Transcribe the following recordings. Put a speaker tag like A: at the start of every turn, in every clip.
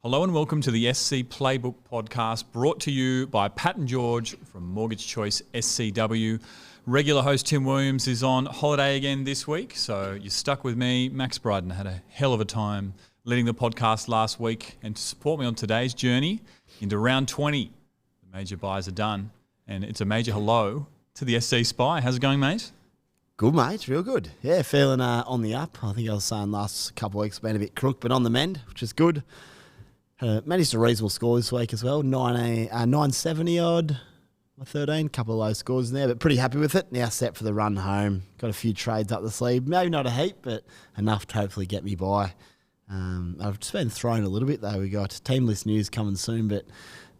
A: Hello and welcome to the SC Playbook podcast, brought to you by Pat and George from Mortgage Choice SCW. Regular host Tim Williams is on holiday again this week, so you're stuck with me. Max Bryden had a hell of a time leading the podcast last week, and to support me on today's journey into round 20, the major buys are done, and it's a major hello to the SC Spy. How's it going, mate?
B: Good, mate. Real good. Yeah, feeling on the up. I think I was saying last couple of weeks been a bit crook, but on the mend, which is good. Managed a reasonable score this week as well, 970 odd, 13, couple of low scores in there, but pretty happy with it. Now set for the run home. Got a few trades up the sleeve, maybe not a heap, but enough to hopefully get me by. I've just been thrown a little bit though. We got team list news coming soon, but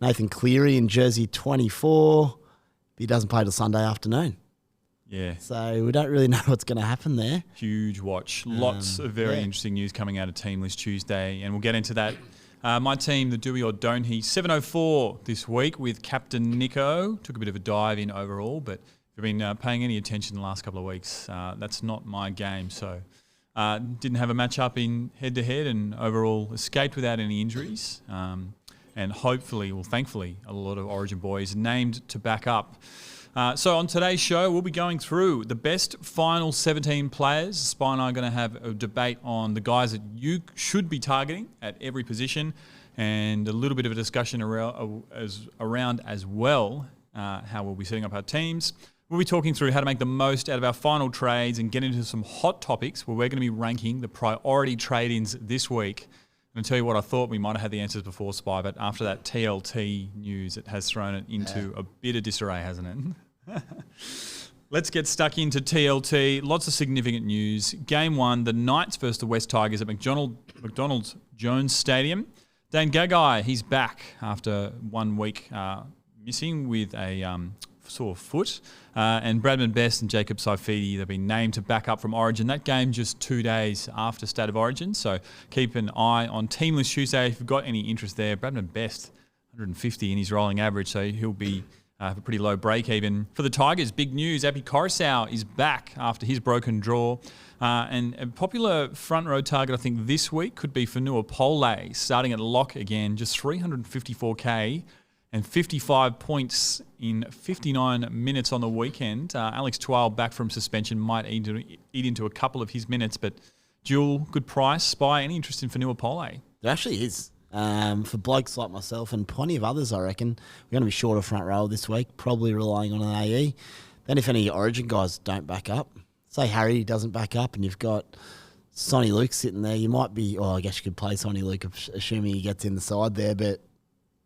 B: Nathan Cleary in jersey 24, he doesn't play till Sunday afternoon.
A: Yeah.
B: So we don't really know what's going to happen there.
A: Huge watch. Lots of very interesting news coming out of Team List Tuesday, and we'll get into that. My team, the Do or Don't He, 704 this week with Captain Nico. Took a bit of a dive in overall, but if you've been paying any attention the last couple of weeks, that's not my game. So didn't have a match-up in head-to-head and overall escaped without any injuries. And hopefully, well, thankfully, a lot of Origin boys named to back up. So on today's show, we'll be going through the best final 17 players. Spy and I are going to have a debate on the guys that you should be targeting at every position, and a little bit of a discussion around as well how we'll be setting up our teams. We'll be talking through how to make the most out of our final trades and get into some hot topics where we're going to be ranking the priority trade-ins this week. And I'll tell you what, I thought we might have had the answers before, Spy, but after that TLT news, it has thrown it into a bit of disarray, hasn't it? Let's get stuck into TLT. Lots of significant news. Game 1, the Knights versus the West Tigers at McDonald's Jones Stadium. Dane Gagai, he's back after 1 week missing with a sore foot. And Bradman Best and Jacob Saifidi, they've been named to back up from Origin. That game just 2 days after State of Origin, so keep an eye on Team List Tuesday if you've got any interest there. Bradman Best, 150 in his rolling average, so he'll be a pretty low break even. For the Tigers, big news, Api Coruscant is back after his broken draw. And a popular front row target, I think, this week could be Fanua Pole, starting at lock again, just 354k. And 55 points in 59 minutes on the weekend. Alex Twal back from suspension might eat into a couple of his minutes, but Jewel, good price. Spy, any interest in Fanua Pole?
B: There actually is. For blokes like myself and plenty of others, I reckon, we're going to be short of front row this week, probably relying on an AE. Then if any Origin guys don't back up, say Harry doesn't back up and you've got Sonny Luke sitting there, you might be, I guess you could play Sonny Luke, assuming he gets in the side there, but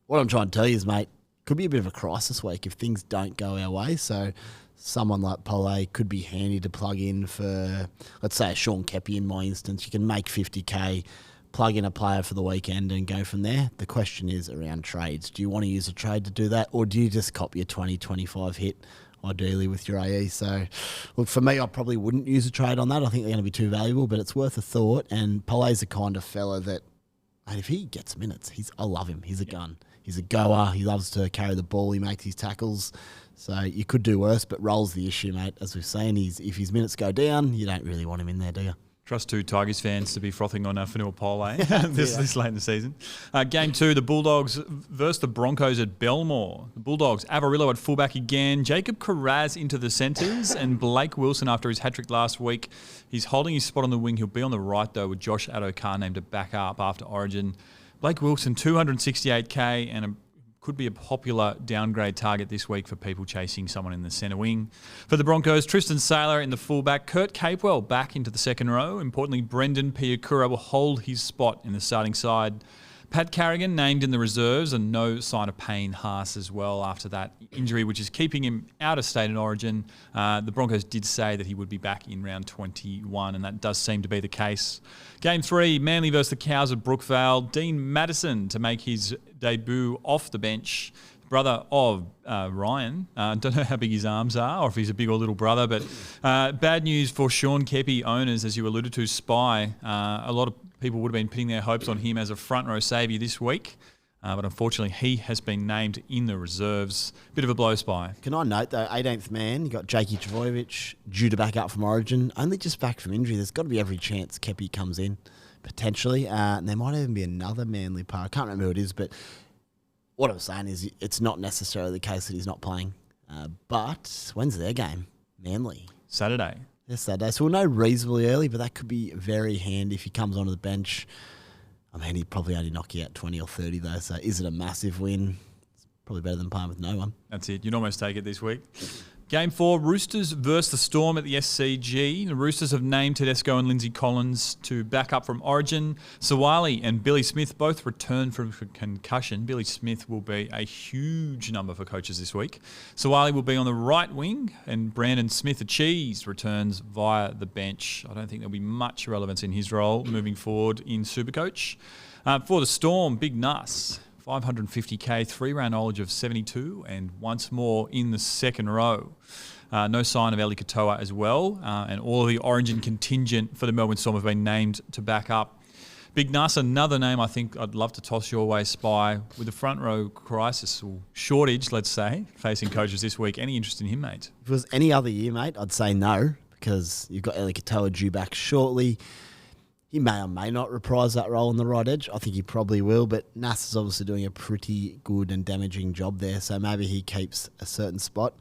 B: what I'm trying to tell you is, mate, could be a bit of a crisis week if things don't go our way. So someone like Pole could be handy to plug in for, let's say, a Sean Kepi in my instance. You can make 50k, plug in a player for the weekend and go from there. The question is around trades. Do you want to use a trade to do that, or do you just copy a 20-25 hit, ideally with your AE? So, look, for me, I probably wouldn't use a trade on that. I think they're going to be too valuable, but it's worth a thought. And Pole's the kind of fella that, and if he gets minutes, I love him. He's a gun. He's a goer. He loves to carry the ball. He makes his tackles. So you could do worse, but roll's the issue, mate. As we've seen, if his minutes go down, you don't really want him in there, do you?
A: Trust 2 Tigers fans to be frothing on Fanua Pole this late in the season. Game 2, the Bulldogs versus the Broncos at Belmore. The Bulldogs, Avarillo at fullback again. Jacob Carraz into the centres, and Blake Wilson after his hat-trick last week. He's holding his spot on the wing. He'll be on the right, though, with Josh Adokar named to back up after Origin. Blake Wilson, 268k, and could be a popular downgrade target this week for people chasing someone in the centre wing. For the Broncos, Tristan Saylor in the fullback. Kurt Capewell back into the second row. Importantly, Brendan Piakura will hold his spot in the starting side. Pat Carrigan named in the reserves, and no sign of Payne Haas as well after that injury, which is keeping him out of state in Origin. The Broncos did say that he would be back in round 21, and that does seem to be the case. Game 3, Manly versus the Cows at Brookvale. Dean Madison to make his debut off the bench. Brother of Ryan. Don't know how big his arms are or if he's a big or little brother, but bad news for Sean Kepi owners, as you alluded to, Spy. A lot of people would have been pinning their hopes on him as a front row saviour this week, but unfortunately he has been named in the reserves. Bit of a blow, Spy.
B: Can I note, though, 18th man, you got Jakey Trbojevic due to back up from Origin, only just back from injury. There's got to be every chance Kepi comes in. potentially. And there might even be another Manly player. I can't remember who it is, but what I'm saying is it's not necessarily the case that he's not playing. But when's their game? Manly.
A: Saturday.
B: Yes, Saturday. So we'll know reasonably early, but that could be very handy if he comes onto the bench. I mean, he'd probably only knock you out 20 or 30 though, so is it a massive win? It's probably better than playing with no one.
A: That's it. You'd almost take it this week. Game 4, Roosters versus the Storm at the SCG. The Roosters have named Tedesco and Lindsay Collins to back up from Origin. Sawali and Billy Smith both return from concussion. Billy Smith will be a huge number for coaches this week. Sawali will be on the right wing, and Brandon Smith-Cheese returns via the bench. I don't think there'll be much relevance in his role moving forward in Supercoach. For the Storm, Big Nuss. 550k, 3-round knowledge of 72, and once more in the second row. No sign of Eli Katoa as well, and all of the Origin contingent for the Melbourne Storm have been named to back up. Big Nuss, another name I think I'd love to toss your way, Spy, with the front row crisis or shortage, let's say, facing coaches this week. Any interest in him, mate?
B: If it was any other year, mate, I'd say no, because you've got Eli Katoa due back shortly. He may or may not reprise that role on the right edge. I think he probably will, but Nass is obviously doing a pretty good and damaging job there, so maybe he keeps a certain spot.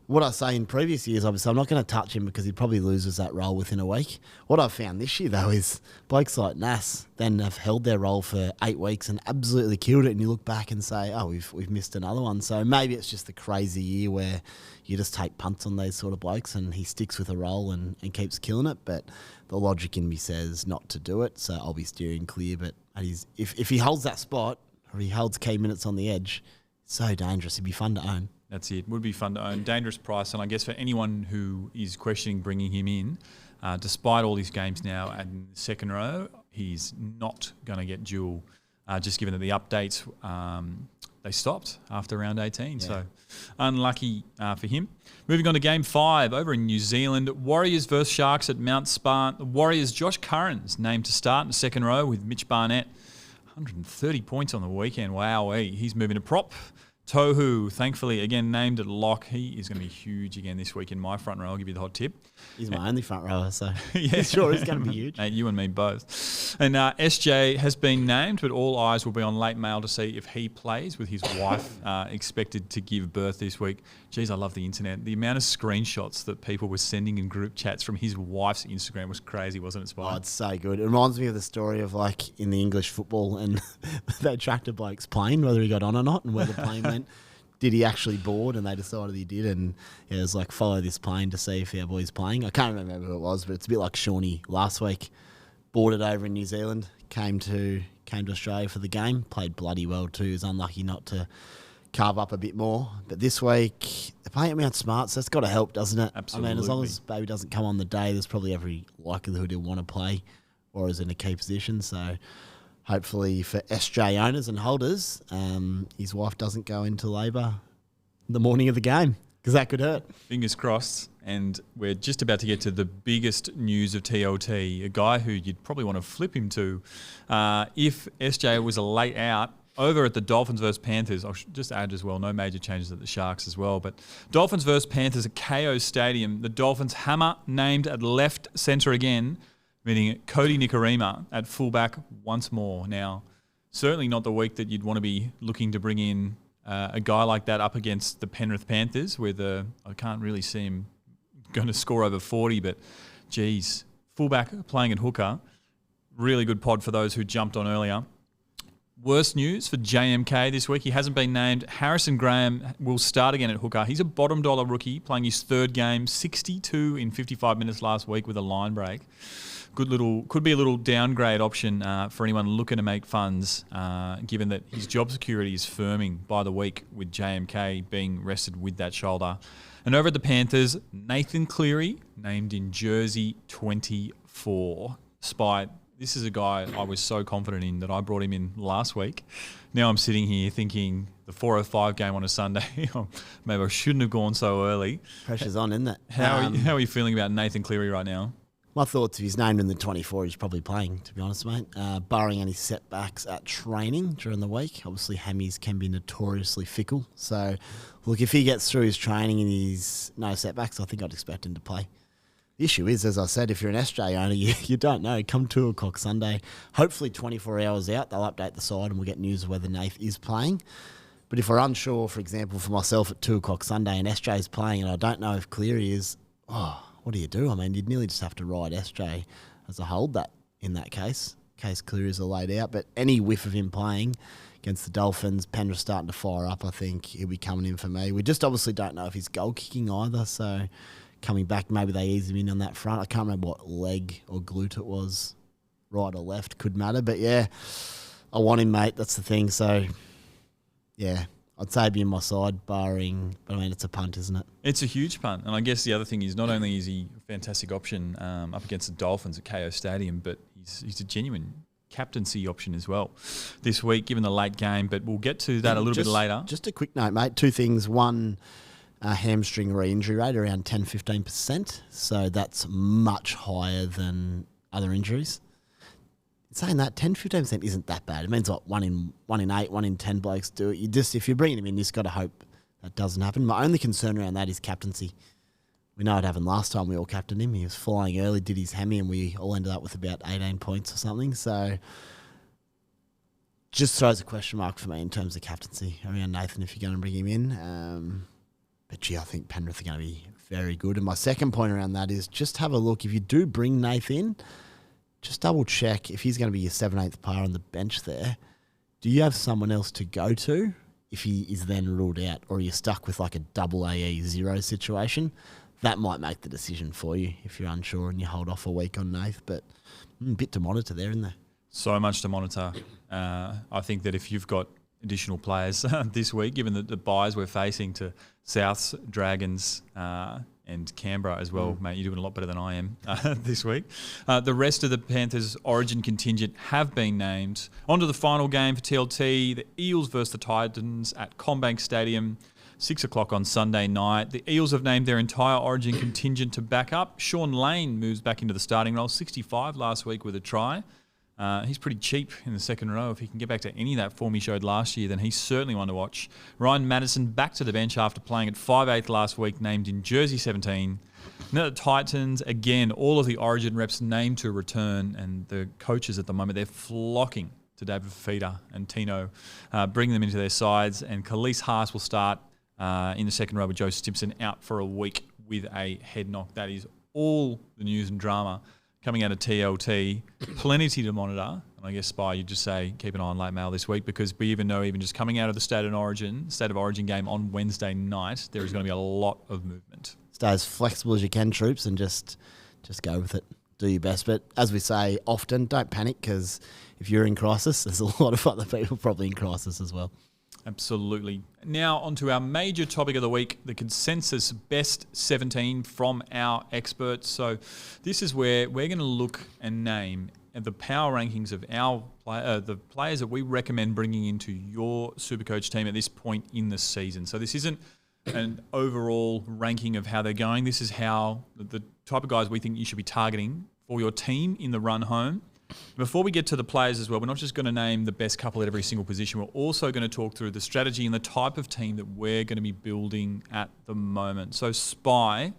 B: What I say in previous years, obviously, I'm not going to touch him because he probably loses that role within a week. What I've found this year, though, is blokes like Nass then have held their role for 8 weeks and absolutely killed it, and you look back and say, oh, we've missed another one. So maybe it's just the crazy year where you just take punts on these sort of blokes and he sticks with a role and keeps killing it, but the logic in me says not to do it, so I'll be steering clear. But if he holds that spot or he holds key minutes on the edge, it's so dangerous. It'd be fun to own.
A: That's it. Would be fun to own. Dangerous price. And I guess for anyone who is questioning bringing him in, despite all these games now in the second row, he's not going to get dual, just given that the updates, they stopped after round 18. Yeah. So unlucky for him. Moving on to game 5 over in New Zealand. Warriors versus Sharks at Mount Spartan. The Warriors, Josh Curran's named to start in the second row with Mitch Barnett. 130 points on the weekend. Wow, he's moving to prop. Tohu, thankfully, again, named at lock. He is going to be huge again this week in my front row. I'll give you the hot tip.
B: He's my only front rower, so
A: yeah,
B: sure he's going to be huge.
A: Mate, you and me both. And SJ has been named, but all eyes will be on late mail to see if he plays with his wife expected to give birth this week. Geez, I love the internet. The amount of screenshots that people were sending in group chats from his wife's Instagram was crazy, wasn't it, Spy?
B: Oh, it's so good. It reminds me of the story of like in the English football and they tracked a bloke's plane, whether he got on or not, and where the plane went. Did he actually board? And they decided he did. And it was like, follow this plane to see if our boy's playing. I can't remember who it was, but it's a bit like Shawnee last week. Boarded over in New Zealand, came to Australia for the game, played bloody well too. He was unlucky not to carve up a bit more. But this week, they're playing at Mount Smart, so that's got to help, doesn't it?
A: Absolutely.
B: I mean, as long as baby doesn't come on the day, there's probably every likelihood he'll want to play or is in a key position. So hopefully for SJ owners and holders, his wife doesn't go into labour the morning of the game, because that could hurt.
A: Fingers crossed. And we're just about to get to the biggest news of TLT, a guy who you'd probably want to flip him to. If SJ was a late out, over at the Dolphins versus Panthers, I should just add as well, no major changes at the Sharks as well, but Dolphins versus Panthers at KO Stadium. The Dolphins hammer named at left centre again, meaning Cody Nikorima at fullback once more. Now, certainly not the week that you'd want to be looking to bring in a guy like that up against the Penrith Panthers, where I can't really see him going to score over 40, but geez, fullback playing at hooker, really good pod for those who jumped on earlier. Worst news for JMK this week. He hasn't been named. Harrison Graham will start again at hooker. He's a bottom dollar rookie playing his third game, 62 in 55 minutes last week with a line break. Could be a little downgrade option for anyone looking to make funds, given that his job security is firming by the week with JMK being rested with that shoulder. And over at the Panthers, Nathan Cleary named in jersey 24. Spy, this is a guy I was so confident in that I brought him in last week. Now I'm sitting here thinking the 4:05 game on a Sunday, maybe I shouldn't have gone so early.
B: Pressure's on, isn't it?
A: How are you feeling about Nathan Cleary right now?
B: My thoughts, if he's named in the 24, he's probably playing, to be honest, mate. Barring any setbacks at training during the week. Obviously, hammies can be notoriously fickle. So, look, if he gets through his training and he's no setbacks, I think I'd expect him to play. The issue is, as I said, if you're an SJ owner, you don't know. Come 2 o'clock Sunday, hopefully 24 hours out, they'll update the side and we'll get news of whether Nath is playing. But if we're unsure, for example, for myself at 2 o'clock Sunday and SJ is playing and I don't know if Cleary is, what do you do? I mean, you'd nearly just have to ride SJ as a hold that in that case Cleary is laid out. But any whiff of him playing against the Dolphins, Penrith starting to fire up, I think he'll be coming in for me. We just obviously don't know if he's goal kicking either, so coming back, maybe they ease him in on that front. I can't remember what leg or glute it was, right or left, could matter. But yeah, I want him, mate. That's the thing. So yeah, I'd say be in my side, barring, but I mean, it's a punt, isn't it?
A: It's a huge punt. And I guess the other thing is not only is he a fantastic option up against the Dolphins at KO Stadium, but he's a genuine captaincy option as well this week, given the late game. But we'll get to that a little bit later.
B: Just a quick note, mate. 2 things. One, hamstring re-injury rate around 10-15%. So that's much higher than other injuries. Saying that, 10-15% isn't that bad. It means what, 1 in 8, 1 in 10 blokes do it. If you're bringing him in, you just got to hope that doesn't happen. My only concern around that is captaincy. We know it happened last time we all captained him. He was flying early, did his hammy, and we all ended up with about 18 points or something. So just throws a question mark for me in terms of captaincy around Nathan if you're going to bring him in. But gee, I think Penrith are going to be very good. And my second point around that is just have a look. If you do bring Nath in, just double check if he's going to be your 17th player on the bench there. Do you have someone else to go to if he is then ruled out, or are you stuck with like a double AE 0 situation? That might make the decision for you if you're unsure and you hold off a week on Nath. But a bit to monitor there, isn't there? So
A: much to monitor. I think that if you've got additional players this week, given the buys we're facing to Souths, Dragons, and Canberra as well, mate, you're doing a lot better than I am this week. The rest of the Panthers' Origin contingent have been named. On to the final game for TLT, the Eels versus the Titans at CommBank Stadium, 6 o'clock on Sunday night. The Eels have named their entire Origin contingent to back up. Sean Lane moves back into the starting role, 65 last week with a try. He's pretty cheap in the second row. If he can get back to any of that form he showed last year, then he's certainly one to watch. Ryan Madison back to the bench after playing at 5'8" last week, named in jersey 17. Now the Titans, again, all of the Origin reps named to return, and the coaches at the moment, they're flocking to David Fifita and Tino, bringing them into their sides. And Khalees Haas will start in the second row with Joe Stimson out for a week with a head knock. That is all the news and drama coming out of TLT. Plenty to monitor. And I guess, Spy, you'd just say keep an eye on late mail this week, because we even know even just coming out of the State of Origin game on Wednesday night, there is going to be a lot of movement. Stay
B: as flexible as you can, troops, and just go with it. Do your best. But as we say often, don't panic, because if you're in crisis, there's a lot of other people probably in crisis as well.
A: Absolutely. Now on to our major topic of the week, the consensus best 17 from our experts. So this is where we're going to look and name the power rankings of our the players that we recommend bringing into your Supercoach team at this point in the season. So this isn't an overall ranking of how they're going. This is how the type of guys we think you should be targeting for your team in the run home. Before we get to the players as well, we're not just going to name the best couple at every single position. We're also going to talk through the strategy and the type of team that we're going to be building at the moment. So, Spy,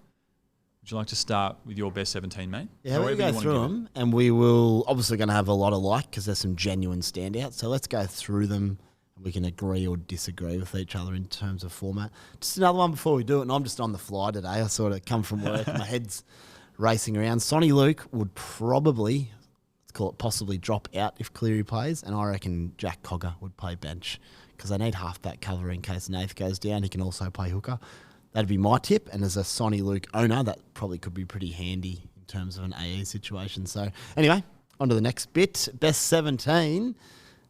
A: would you like to start with your best 17, mate?
B: Yeah, we'll go through them, and we will obviously going to have a lot of because there's some genuine standouts. So let's go through them. We can agree or disagree with each other in terms of format. Just another one before we do it, and I'm just on the fly today. I sort of come from work, my head's racing around. Sonny Luke would probably, let's call it possibly, drop out if Cleary plays, and I reckon Jack Cogger would play bench because they need halfback cover in case Nath goes down. He can also play hooker. That'd be my tip, and as a Sonny Luke owner, that probably could be pretty handy in terms of an AE situation. So anyway, on to the next bit. Best 17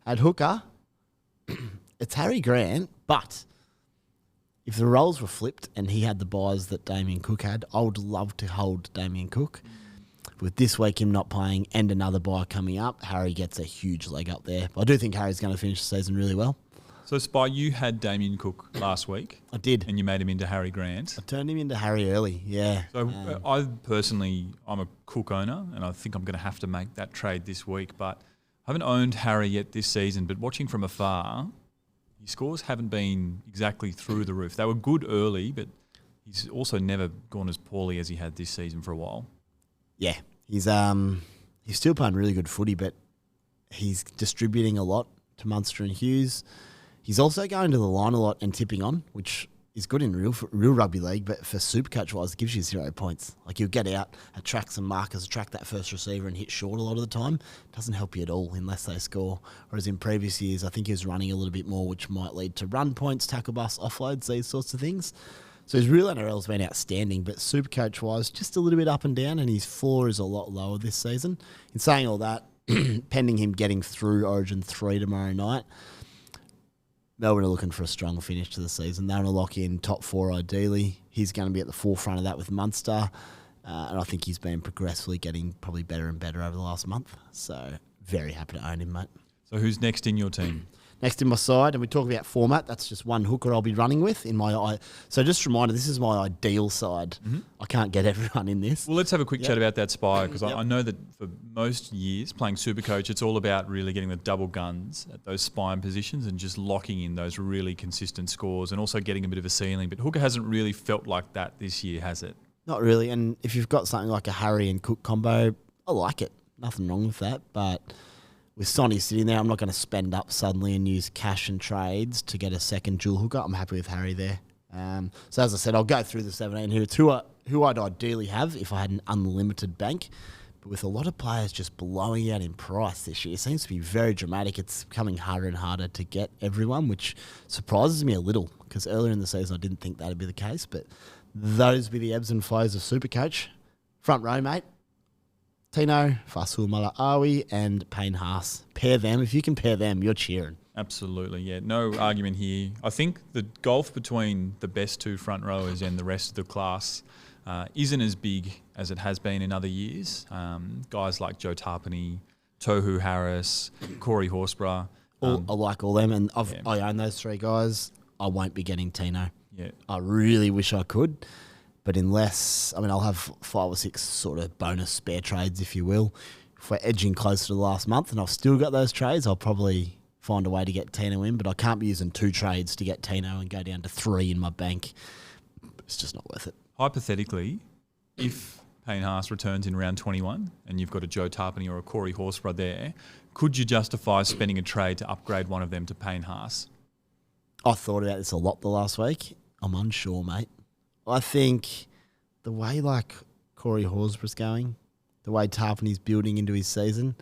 B: at hooker. It's Harry Grant, but if the roles were flipped and he had the buys that Damien Cook had, I would love to hold Damien Cook. With this week him not playing and another buy coming up, Harry gets a huge leg up there. But I do think Harry's going to finish the season really well.
A: So, Spy, you had Damien Cook last week.
B: I did.
A: And you made him into Harry Grant.
B: I turned him into Harry early, yeah.
A: So, I'm a Cook owner, and I think I'm going to have to make that trade this week. But I haven't owned Harry yet this season, but watching from afar, his scores haven't been exactly through the roof. They were good early, but he's also never gone as poorly as he had this season for a while.
B: Yeah, he's still playing really good footy, but he's distributing a lot to Munster and Hughes. He's also going to the line a lot and tipping on, which is good in real rugby league, but for Supercoach wise, it gives you 0 points. Like, you'll get out, attract some markers, attract that first receiver and hit short a lot of the time. It doesn't help you at all unless they score. Whereas in previous years, I think he was running a little bit more, which might lead to run points, tackle bust, offloads, these sorts of things. So his real NRL's been outstanding, but Supercoach wise, just a little bit up and down, and his floor is a lot lower this season. In saying all that, pending him getting through Origin 3 tomorrow night, Melbourne are looking for a strong finish to the season. They want to lock in top 4 ideally. He's going to be at the forefront of that with Munster. And I think he's been progressively getting probably better and better over the last month. So very happy to own him, mate.
A: So who's next in your team?
B: Next in my side, and we talk about format, that's just one hooker I'll be running with in my. So just a reminder, this is my ideal side. Mm-hmm. I can't get everyone in this.
A: Well, let's have a quick chat about that spy, because I know that for most years playing Supercoach, it's all about really getting the double guns at those spine positions and just locking in those really consistent scores and also getting a bit of a ceiling. But hooker hasn't really felt like that this year, has it? Not
B: really. And if you've got something like a Harry and Cook combo, I like it. Nothing wrong with that, but with Sonny sitting there, I'm not going to spend up suddenly and use cash and trades to get a second dual hooker. I'm happy with Harry there. So as I said, I'll go through the 17 here. It's who I'd ideally have if I had an unlimited bank. But with a lot of players just blowing out in price this year, it seems to be very dramatic. It's becoming harder and harder to get everyone, which surprises me a little, because earlier in the season I didn't think that would be the case. But those be the ebbs and flows of Supercoach. Front row, mate. Tino, Fasul Malaawi, and Payne Haas. Pair them. If you can pair them, you're cheering.
A: Absolutely, yeah. No argument here. I think the gulf between the best 2 front rowers and the rest of the class isn't as big as it has been in other years. Guys like Joe Tarpany, Tohu Harris, Corey Horsburgh.
B: I like all them, and I own those 3 guys. I won't be getting Tino.
A: Yeah,
B: I really wish I could. But unless, I'll have 5 or 6 sort of bonus spare trades, if you will. If we're edging closer to the last month and I've still got those trades, I'll probably find a way to get Tino in. But I can't be using 2 trades to get Tino and go down to 3 in my bank. It's just not worth it.
A: Hypothetically, if Payne Haas returns in round 21 and you've got a Joe Tarpany or a Corey Horsburgh there, could you justify spending a trade to upgrade one of them to Payne Haas?
B: I thought about this a lot the last week. I'm unsure, mate. I think the way Corey Horsburgh's going, the way Tarpany's building into his season,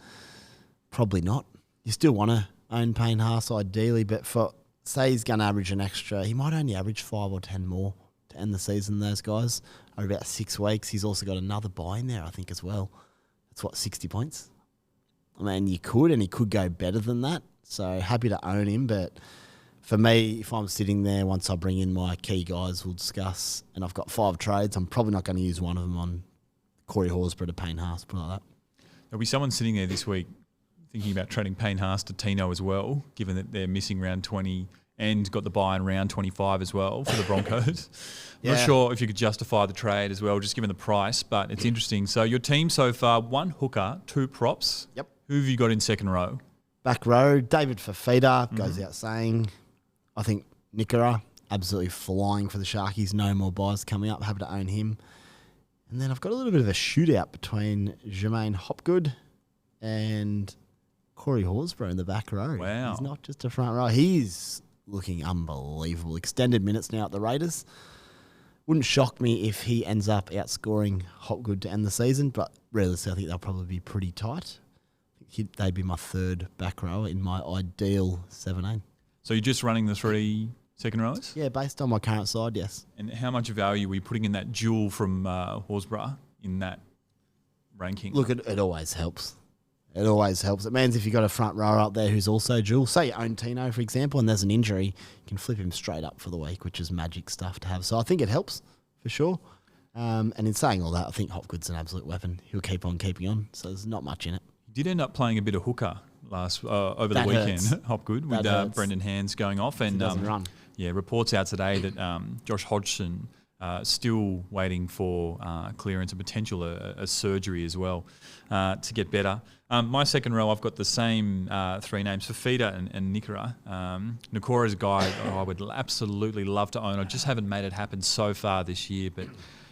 B: probably not. You still want to own Payne Haas ideally, but for say he's going to average an extra, he might only average 5 or 10 more to end the season. Those guys over about 6 weeks. He's also got another buy in there, I think, as well. That's 60 points. You could, and he could go better than that. So happy to own him, but for me, if I'm sitting there, once I bring in my key guys, we'll discuss, and I've got 5 trades, I'm probably not going to use one of them on Corey Horsburgh to Payne Haas, put it like that.
A: There'll be someone sitting there this week thinking about trading Payne Haas to Tino as well, given that they're missing round 20 and got the buy in round 25 as well for the Broncos. I'm not sure if you could justify the trade as well, just given the price, but it's interesting. So your team so far, 1 hooker, 2 props.
B: Yep.
A: Who have you got in second row?
B: Back row, David Fafita, goes without saying. I think Nikora, absolutely flying for the Sharkies. No more buys coming up. Happy to own him. And then I've got a little bit of a shootout between Jermaine Hopgood and Corey Horsburgh in the back row.
A: Wow.
B: He's not just a front row. He's looking unbelievable. Extended minutes now at the Raiders. Wouldn't shock me if he ends up outscoring Hopgood to end the season, but realistically, I think they'll probably be pretty tight. They'd be my 3rd back row in my ideal 17.
A: So you're just running the 3 second rows?
B: Yeah, based on my current side, yes.
A: And how much value were you putting in that duel from Horsburgh in that ranking?
B: Look, it always helps. It always helps. It means if you've got a front rower up there who's also dual, say you own Tino, for example, and there's an injury, you can flip him straight up for the week, which is magic stuff to have. So I think it helps, for sure. And in saying all that, I think Hopgood's an absolute weapon. He'll keep on keeping on, so there's not much in it.
A: He did end up playing a bit of hooker over the weekend, Hopgood, with Brendan Hands going off. And
B: doesn't run.
A: Yeah, reports out today that Josh Hodgson still waiting for clearance and potential a surgery as well to get better. My second row, I've got the same 3 names, Fafita and Nikora. Nikora's a guy I would absolutely love to own. I just haven't made it happen so far this year, but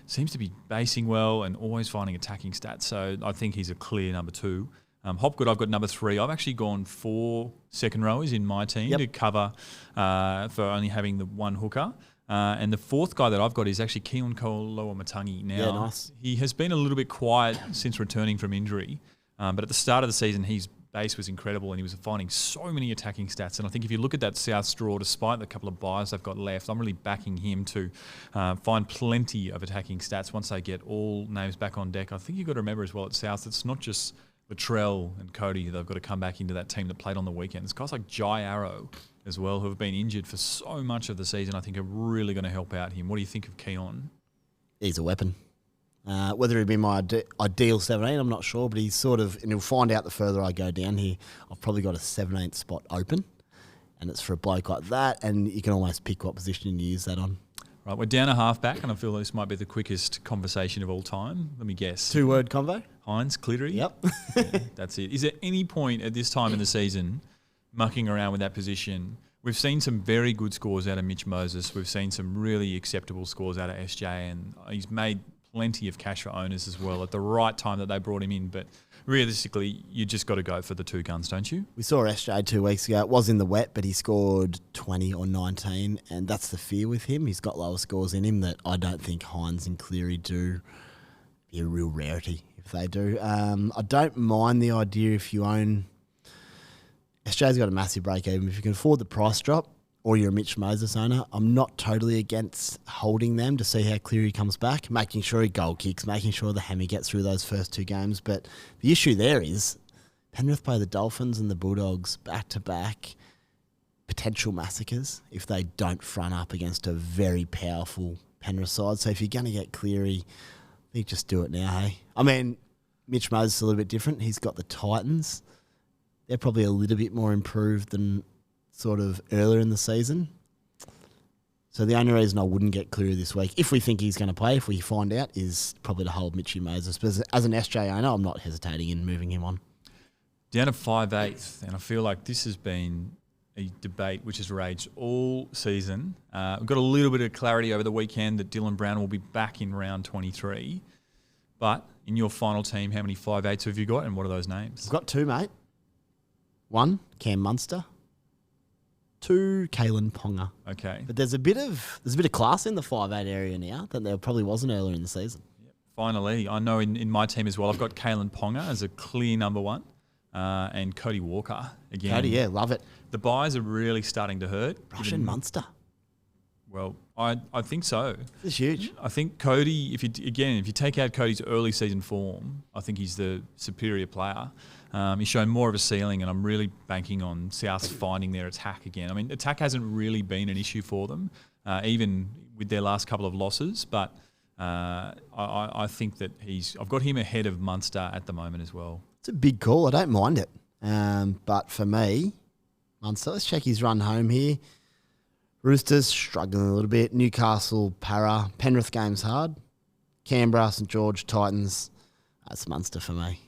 A: seems to be basing well and always finding attacking stats. So I think he's a clear number 2. Hopgood, I've got number 3. I've actually gone 4 second rowers in my team to cover for only having the one hooker. And the 4th guy that I've got is actually Keon Koloamatangi. Now,
B: nice.
A: He has been a little bit quiet since returning from injury, but at the start of the season, his base was incredible and he was finding so many attacking stats. And I think if you look at that South straw, despite the couple of buys they've got left, I'm really backing him to find plenty of attacking stats once they get all names back on deck. I think you've got to remember as well at South, it's not just Latrell and Cody, they've got to come back into that team that played on the weekends. Guys like Jai Arrow as well, who have been injured for so much of the season, I think are really going to help out him. What do you think of Keon?
B: He's a weapon. Whether he'd be my ideal 17, I'm not sure, but he's sort of, and you'll find out the further I go down here, I've probably got a 17th spot open, and it's for a bloke like that, and you can almost pick what position you use that on.
A: Right, we're down a halfback, and I feel this might be the quickest conversation of all time. Let me guess.
B: 2-word convo?
A: Hines, Cleary?
B: Yep.
A: Yeah, that's it. Is there any point at this time in the season mucking around with that position? We've seen some very good scores out of Mitch Moses. We've seen some really acceptable scores out of SJ, and he's made plenty of cash for owners as well at the right time that they brought him in. But realistically, you just got to go for the 2 guns, don't you?
B: We saw SJ 2 weeks ago. It was in the wet, but he scored 20 or 19, and that's the fear with him. He's got lower scores in him that I don't think Hines and Cleary do. Be a real rarity if they do. I don't mind the idea if you own... SJ's got a massive break even. If you can afford the price drop, or you're a Mitch Moses owner, I'm not totally against holding them to see how Cleary comes back, making sure he goal kicks, making sure the hammy gets through those first 2 games. But the issue there is Penrith play the Dolphins and the Bulldogs back-to-back, potential massacres if they don't front up against a very powerful Penrith side. So if you're going to get Cleary, I think just do it now, hey? I mean, Mitch Moses is a little bit different. He's got the Titans. They're probably a little bit more improved than sort of earlier in the season. So the only reason I wouldn't get Cleary this week, if we think he's going to play, if we find out, is probably to hold Mitchy Moses. But as an SJ owner, I'm not hesitating in moving him on.
A: Down to 5/8, and I feel like this has been a debate which has raged all season. We've got a little bit of clarity over the weekend that Dylan Brown will be back in round 23. But in your final team, how many 5/8s have you got, and what are those names?
B: I've got 2, mate. 1, Cam Munster. 2, Kalen Ponga.
A: Okay.
B: But there's a bit of class in the 5/8 area now that there probably wasn't earlier in the season.
A: Yep. Finally, I know in my team as well, I've got Kalen Ponga as a clear number 1, and Cody Walker again.
B: Cody, yeah, love it.
A: The buys are really starting to hurt.
B: Russian Munster.
A: Well, I think so.
B: It's huge.
A: I think Cody, if you take out Cody's early season form, I think he's the superior player. He's shown more of a ceiling, and I'm really banking on South finding their attack again. I mean, attack hasn't really been an issue for them, even with their last couple of losses. But I think that I've got him ahead of Munster at the moment as well.
B: It's a big call. I don't mind it. But for me, Munster, let's check his run home here. Roosters struggling a little bit. Newcastle, Para. Penrith game's hard. Canberra, St George, Titans. That's Munster for me.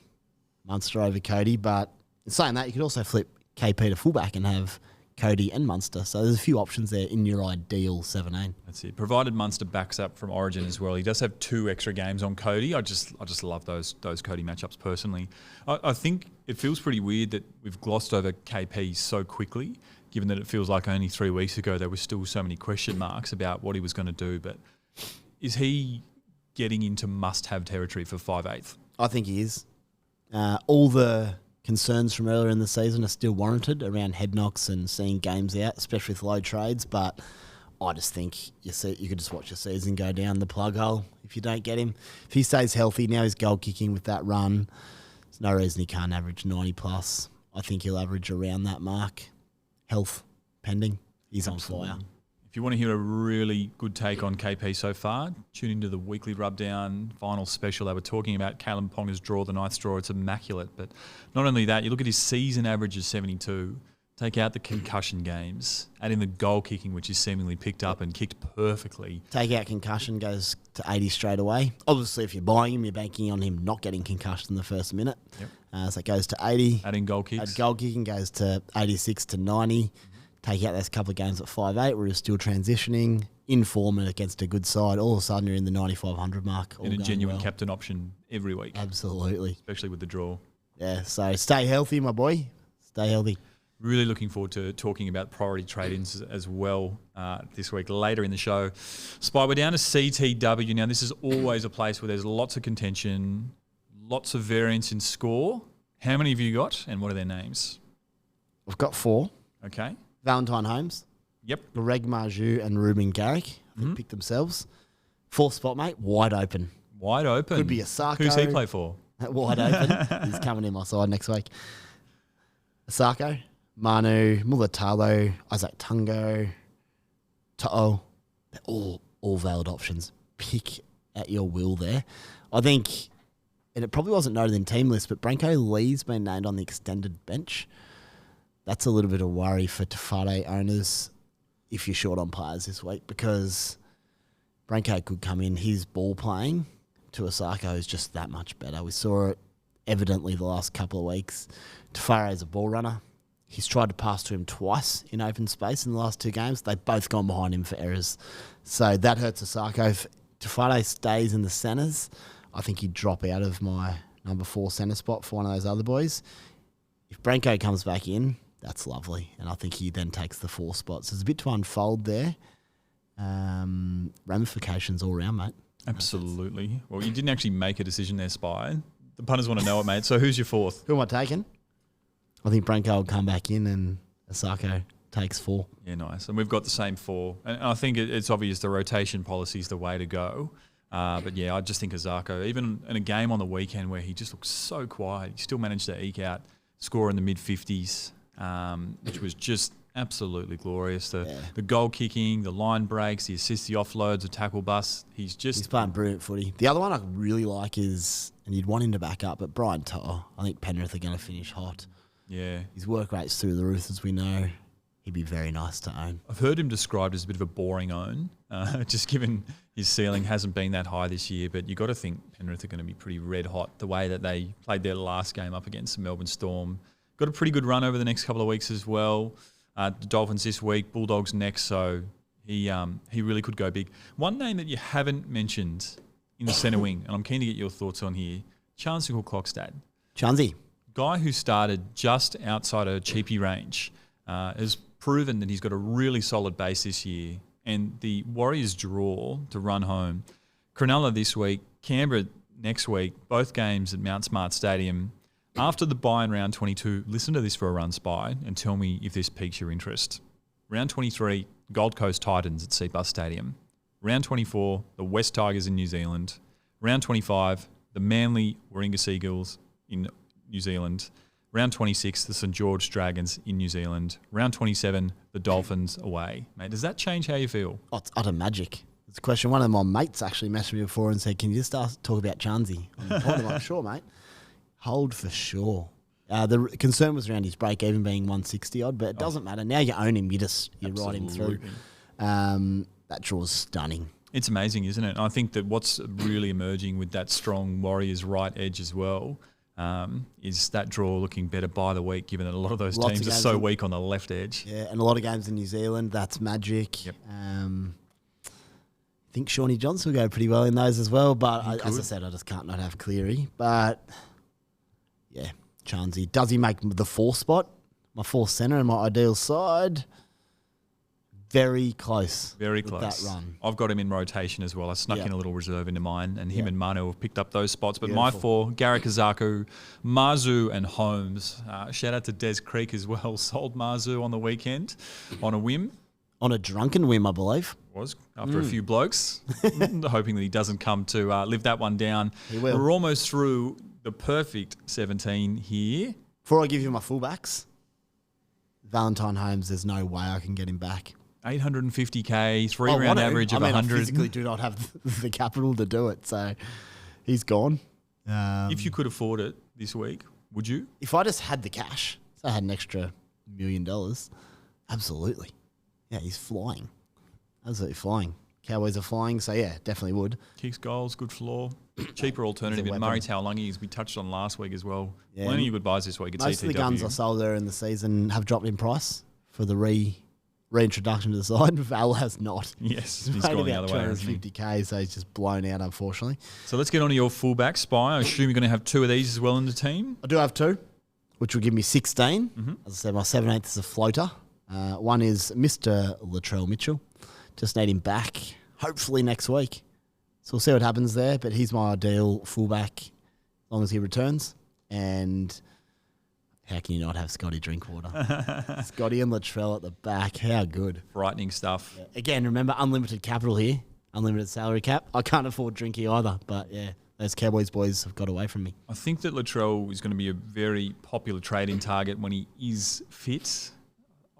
B: Munster over Cody, but in saying that, you could also flip KP to fullback and have Cody and Munster. So there's a few options there in your ideal 17.
A: That's it. Provided Munster backs up from Origin as well. He does have 2 extra games on Cody. I just love those Cody matchups personally. I think it feels pretty weird that we've glossed over KP so quickly, given that it feels like only 3 weeks ago there were still so many question marks about what he was going to do. But is he getting into must-have territory for 5/8?
B: I think he is. All the concerns from earlier in the season are still warranted around head knocks and seeing games out, especially with low trades. But I just think you could just watch your season go down the plug hole if you don't get him. If he stays healthy, now he's goal kicking with that run. There's no reason he can't average 90 plus. I think he'll average around that mark. Health pending. He's on fire.
A: If you want to hear a really good take on KP so far, tune into the weekly Rubdown final special. They were talking about Kalen Ponga's draw, the ninth draw. It's immaculate. But not only that, you look at his season average of 72, take out the concussion games, add in the goal kicking, which is seemingly picked up and kicked perfectly.
B: Take out concussion, goes to 80 straight away. Obviously, if you're buying him, you're banking on him not getting concussed in the first minute.
A: Yep.
B: So it goes to 80.
A: Add in goal kicks.
B: Goal kicking goes to 86 to 90. take out those couple of games at 5'8", where you're still transitioning, in form and against a good side, all of a sudden you're in the 9,500 mark.
A: And a genuine captain option every week.
B: Absolutely.
A: Especially with the draw.
B: Yeah, so stay healthy, my boy. Stay healthy.
A: Really looking forward to talking about priority trade-ins as well this week, later in the show. Spy, we're down to CTW. Now, this is always a place where there's lots of contention, lots of variance in score. How many have you got, and what are their names?
B: I've got 4.
A: Okay.
B: Valentine Holmes.
A: Yep.
B: Greg Marju and Ruben Garrick. I think picked themselves. 4th spot, mate. Wide open.
A: Wide open.
B: Could be a Sarko.
A: Who's he play for?
B: Wide open. He's coming in my side next week. Sarko, Manu, Mulatalo, Isaac Tungo, To'o. They're all valid options. Pick at your will there. I think, and it probably wasn't noted in team list, but Branko Lee's been named on the extended bench. That's a little bit of worry for Tafade owners if you're short on players this week, because Branko could come in. His ball playing to Osako is just that much better. We saw it evidently the last couple of weeks. Tafare is a ball runner. He's tried to pass to him twice in open space in the last 2 games. They've both gone behind him for errors. So that hurts Osako. If Tafade stays in the centres, I think he'd drop out of my number 4 centre spot for one of those other boys. If Branko comes back in, that's lovely. And I think he then takes the 4 spots. There's a bit to unfold there. Ramifications all around, mate.
A: Absolutely. Well, you didn't actually make a decision there, Spy. The punters want to know it, mate. So who's your 4th?
B: Who am I taking? I think Branko will come back in and Osako takes 4.
A: Yeah, nice. And we've got the same 4. And I think it's obvious the rotation policy is the way to go. But yeah, I just think Osako, even in a game on the weekend where he just looked so quiet, he still managed to eke out score in the mid-50s. Which was just absolutely glorious. The goal kicking, the line breaks, the assists, the offloads, the tackle bust. He's
B: playing brilliant footy. The other one I really like is, and you'd want him to back up, but Brian To'o. I think Penrith are going to finish hot.
A: Yeah.
B: His work rate's through the roof, as we know. He'd be very nice to own.
A: I've heard him described as a bit of a boring own, just given his ceiling hasn't been that high this year. But you've got to think Penrith are going to be pretty red hot the way that they played their last game up against the Melbourne Storm. Got a pretty good run over the next couple of weeks as well. The Dolphins this week, Bulldogs next, so he really could go big. One name that you haven't mentioned in the centre wing, and I'm keen to get your thoughts on here, Chansical Clockstad.
B: Chansey.
A: Guy who started just outside a cheapie range has proven that he's got a really solid base this year, and the Warriors draw to run home. Cronulla this week, Canberra next week, both games at Mount Smart Stadium. After the bye in round 22, listen to this for a run, Spy, and tell me if this piques your interest. Round 23, Gold Coast Titans at Seabus Stadium. Round 24, the West Tigers in New Zealand. Round 25, the Manly Warringah Seagulls in New Zealand. Round 26, the St George Dragons in New Zealand. Round 27, the Dolphins away. Mate, does that change how you feel?
B: Oh, it's utter magic. It's a question. One of my mates actually messaged me before and said, can you just talk about Chansey? I'm like, sure, mate. Hold for sure. The concern was around his break even being 160 odd, but it doesn't matter. Now you own him, you ride him through. That draw is stunning.
A: It's amazing, isn't it? And I think that what's really emerging with that strong Warriors right edge as well is that draw looking better by the week, given that a lot of those teams are so weak on the left edge.
B: Yeah, and a lot of games in New Zealand, that's magic.
A: Yep.
B: I think Shawnee Johnson will go pretty well in those as well, but as I said, I just can't not have Cleary. But yeah, Chansey. Does he make the 4th spot? My 4th centre in my ideal side? Very close.
A: Very close.
B: That run.
A: I've got him in rotation as well. I snuck in a little reserve into mine, and him and Manu have picked up those spots. But
B: Beautiful.
A: my 4, Garrick Azaku, Marzu and Holmes. Shout out to Des Creek as well. Sold Marzu on the weekend on a whim.
B: On a drunken whim, I believe.
A: Was after a few blokes, hoping that he doesn't come to live that one down.
B: He will.
A: We're almost through the perfect 17 here.
B: Before I give you my fullbacks, Valentine Holmes, there's no way I can get him back.
A: 850k, 3-round average of 100.
B: I physically do not have the capital to do it, so he's gone.
A: If you could afford it this week, would you?
B: If I just had the cash, so I had an extra $1 million, absolutely. Yeah, he's flying. Absolutely flying. Cowboys are flying, so yeah, definitely would.
A: Kicks goals, good floor. Cheaper alternative in Murray Taulagi, as we touched on last week as well.
B: Yeah,
A: Plenty of good buys this week at
B: most
A: CTW.
B: of the guns I sold there in the season have dropped in price for the reintroduction to the side. Val has not.
A: Yes, he's gone the other way, hasn't he?
B: 250k, so he's just blown out, unfortunately.
A: So let's get on to your fullback, Spy. I assume you're going to have 2 of these as well in the team?
B: I do have 2, which will give me 16. As I said, my 17th is a floater. One is Mr. Latrell Mitchell. Just need him back, hopefully next week. So we'll see what happens there, but he's my ideal fullback as long as he returns. And how can you not have Scotty Drinkwater? Scotty and Latrell at the back. How good.
A: Frightening stuff.
B: Yeah. Again, remember, unlimited capital here. Unlimited salary cap. I can't afford Drinky either. But, yeah, those Cowboys boys have got away from me.
A: I think that Latrell is going to be a very popular trading target when he is fit.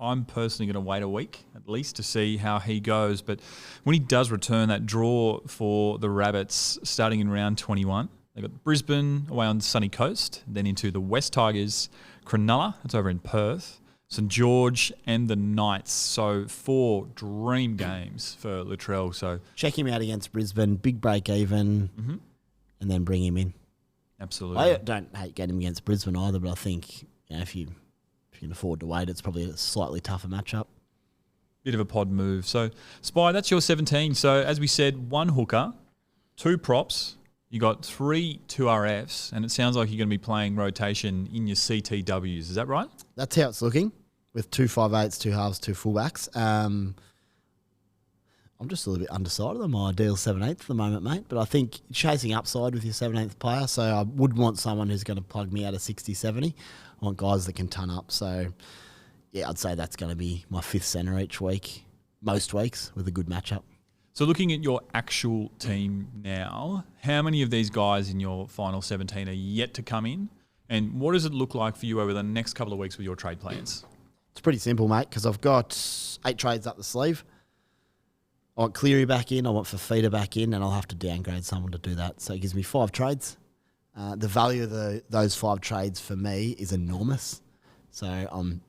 A: I'm personally going to wait a week at least to see how he goes. But when he does return, that draw for the Rabbits starting in round 21, they've got Brisbane away on the sunny coast, then into the West Tigers, Cronulla, that's over in Perth, St George and the Knights. So 4 dream games for Latrell. So
B: check him out against Brisbane, big break even, and then bring him in.
A: Absolutely.
B: I don't hate getting him against Brisbane either, but I think if you can afford to wait, it's probably a slightly tougher matchup.
A: Bit of a pod move. So, Spy, that's your 17. So, as we said, 1 hooker, 2 props. You got 3 2RFs, and it sounds like you're going to be playing rotation in your CTWs. Is that right?
B: That's how it's looking, with 2 5/8s, 2 halves, 2 fullbacks. I'm just a little bit undecided on my ideal 17th at the moment, mate. But I think chasing upside with your 17th player, so I would want someone who's going to plug me out of 60, 70. I want guys that can ton up. So, yeah, I'd say that's going to be my 5th centre each week, most weeks, with a good matchup.
A: So looking at your actual team now, how many of these guys in your final 17 are yet to come in? And what does it look like for you over the next couple of weeks with your trade plans?
B: It's pretty simple, mate, because I've got 8 trades up the sleeve. I want Cleary back in, I want Fafita back in, and I'll have to downgrade someone to do that. So it gives me 5 trades. The value of those 5 trades for me is enormous. So I'm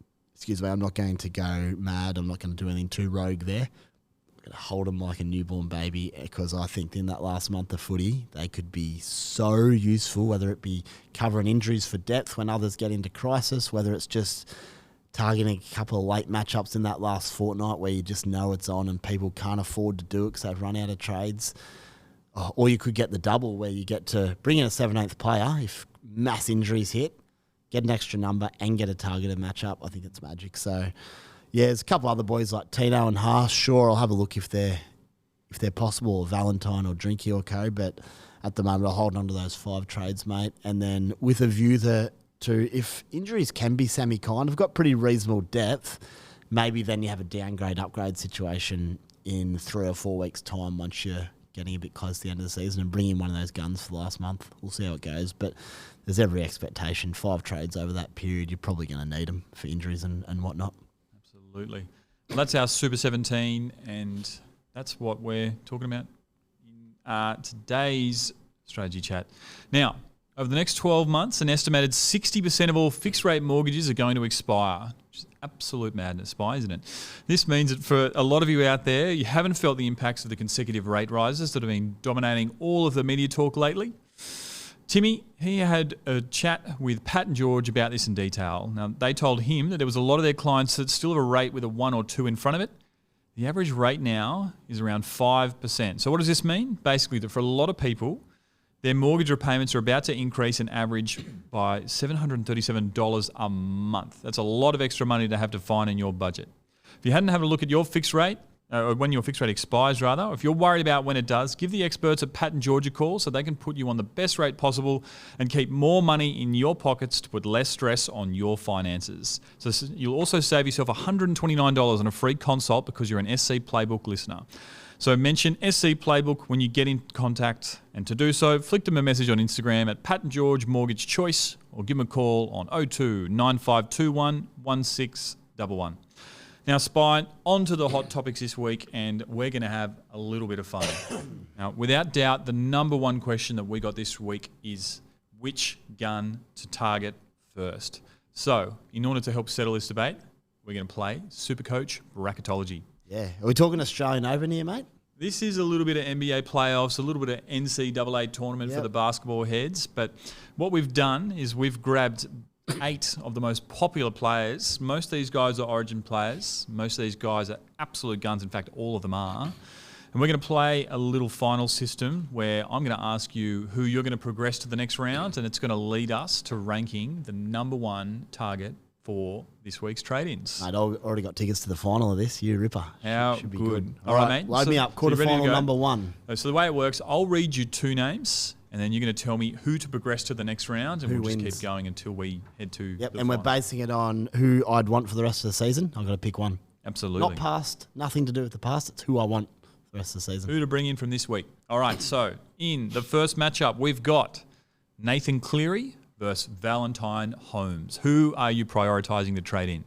B: not going to go mad. I'm not going to do anything too rogue there. I'm going to hold them like a newborn baby because I think in that last month of footy, they could be so useful, whether it be covering injuries for depth when others get into crisis, whether it's just targeting a couple of late matchups in that last fortnight where you just know it's on and people can't afford to do it because they've run out of trades. Or you could get the double where you get to bring in a 17th player if mass injuries hit, get an extra number and get a targeted matchup. I think it's magic. So, yeah, there's a couple other boys like Tino and Haas. Sure, I'll have a look if they're possible, or Valentine or Drinky or co. But at the moment, I'll hold on to those 5 trades, mate. And then with a view to if injuries can be semi-kind, I've got pretty reasonable depth. Maybe then you have a downgrade, upgrade situation in 3 or 4 weeks' time once you're getting a bit close to the end of the season and bring in one of those guns for the last month. We'll see how it goes. But there's every expectation. 5 trades over that period, you're probably going to need them for injuries and whatnot.
A: Absolutely. Well, that's our Super 17, and that's what we're talking about in today's strategy chat. Now, over the next 12 months, an estimated 60% of all fixed-rate mortgages are going to expire, which is absolute madness, isn't it? This means that for a lot of you out there, you haven't felt the impacts of the consecutive rate rises that have been dominating all of the media talk lately. Timmy, he had a chat with Pat and George about this in detail. Now, they told him that there was a lot of their clients that still have a rate with a 1 or 2 in front of it. The average rate now is around 5%. So what does this mean? Basically, that for a lot of people, their mortgage repayments are about to increase an average by $737 a month. That's a lot of extra money to have to find in your budget. If you hadn't had a look at your fixed rate, or when your fixed rate expires rather, or if you're worried about when it does, give the experts at Pat and George a call so they can put you on the best rate possible and keep more money in your pockets to put less stress on your finances. So you'll also save yourself $129 on a free consult because you're an SC Playbook listener. So mention SC Playbook when you get in contact, and to do so, flick them a message on Instagram at Pat and George Mortgage Choice, or give them a call on 02 9521 1611. Now, Spine, on to the hot topics this week, and we're going to have a little bit of fun. Now, without doubt, the number one question that we got this week is which gun to target first. So, in order to help settle this debate, we're going to play Supercoach bracketology.
B: Yeah. Are we talking Australian Open here, mate?
A: This is a little bit of NBA playoffs, a little bit of NCAA tournament for the basketball heads. But what we've done is we've grabbed 8 of the most popular players. Most of these guys are Origin players. Most of these guys are absolute guns. In fact, all of them are. And we're going to play a little final system where I'm going to ask you who you're going to progress to the next round, and it's going to lead us to ranking the number 1 target for this week's trade-ins.
B: Mate, I already got tickets to the final of this. You ripper.
A: How
B: Should be
A: good.
B: All right, mate. Load me up. Quarterfinal number 1.
A: So the way it works, I'll read you 2 names, and then you're going to tell me who to progress to the next round, and
B: Who
A: we'll just
B: wins.
A: keep going until we head to
B: Yep,
A: the
B: and we're
A: final.
B: basing it on who I'd want for the rest of the season. I've got to pick one.
A: Absolutely.
B: Not past. Nothing to do with the past. It's who I want for the rest of the season.
A: Who to bring in from this week. All right, so in the first matchup, we've got Nathan Cleary versus Valentine Holmes. Who are you prioritising to trade in?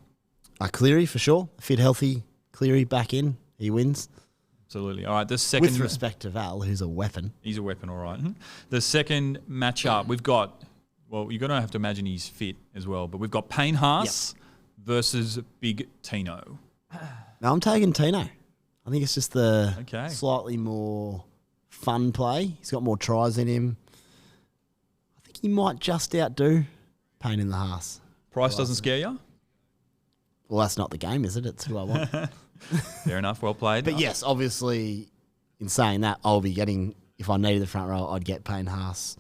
B: Cleary, for sure. Fit, healthy. Cleary back in. He wins.
A: Absolutely. All right, the second...
B: With respect to Val, who's a weapon.
A: He's a weapon, all right. The second matchup, we've got... Well, you're going to have to imagine he's fit as well, but we've got Payne Haas versus Big Tino.
B: No, I'm taking Tino. I think it's just the
A: Okay.
B: slightly more fun play. He's got more tries in him. I think he might just outdo Payne in the Haas.
A: Price doesn't scare you?
B: Well, that's not the game, is it? It's who I want.
A: Fair enough, well played.
B: But yes, obviously, in saying that, I'll be getting, if I needed the front row, I'd get Payne Haas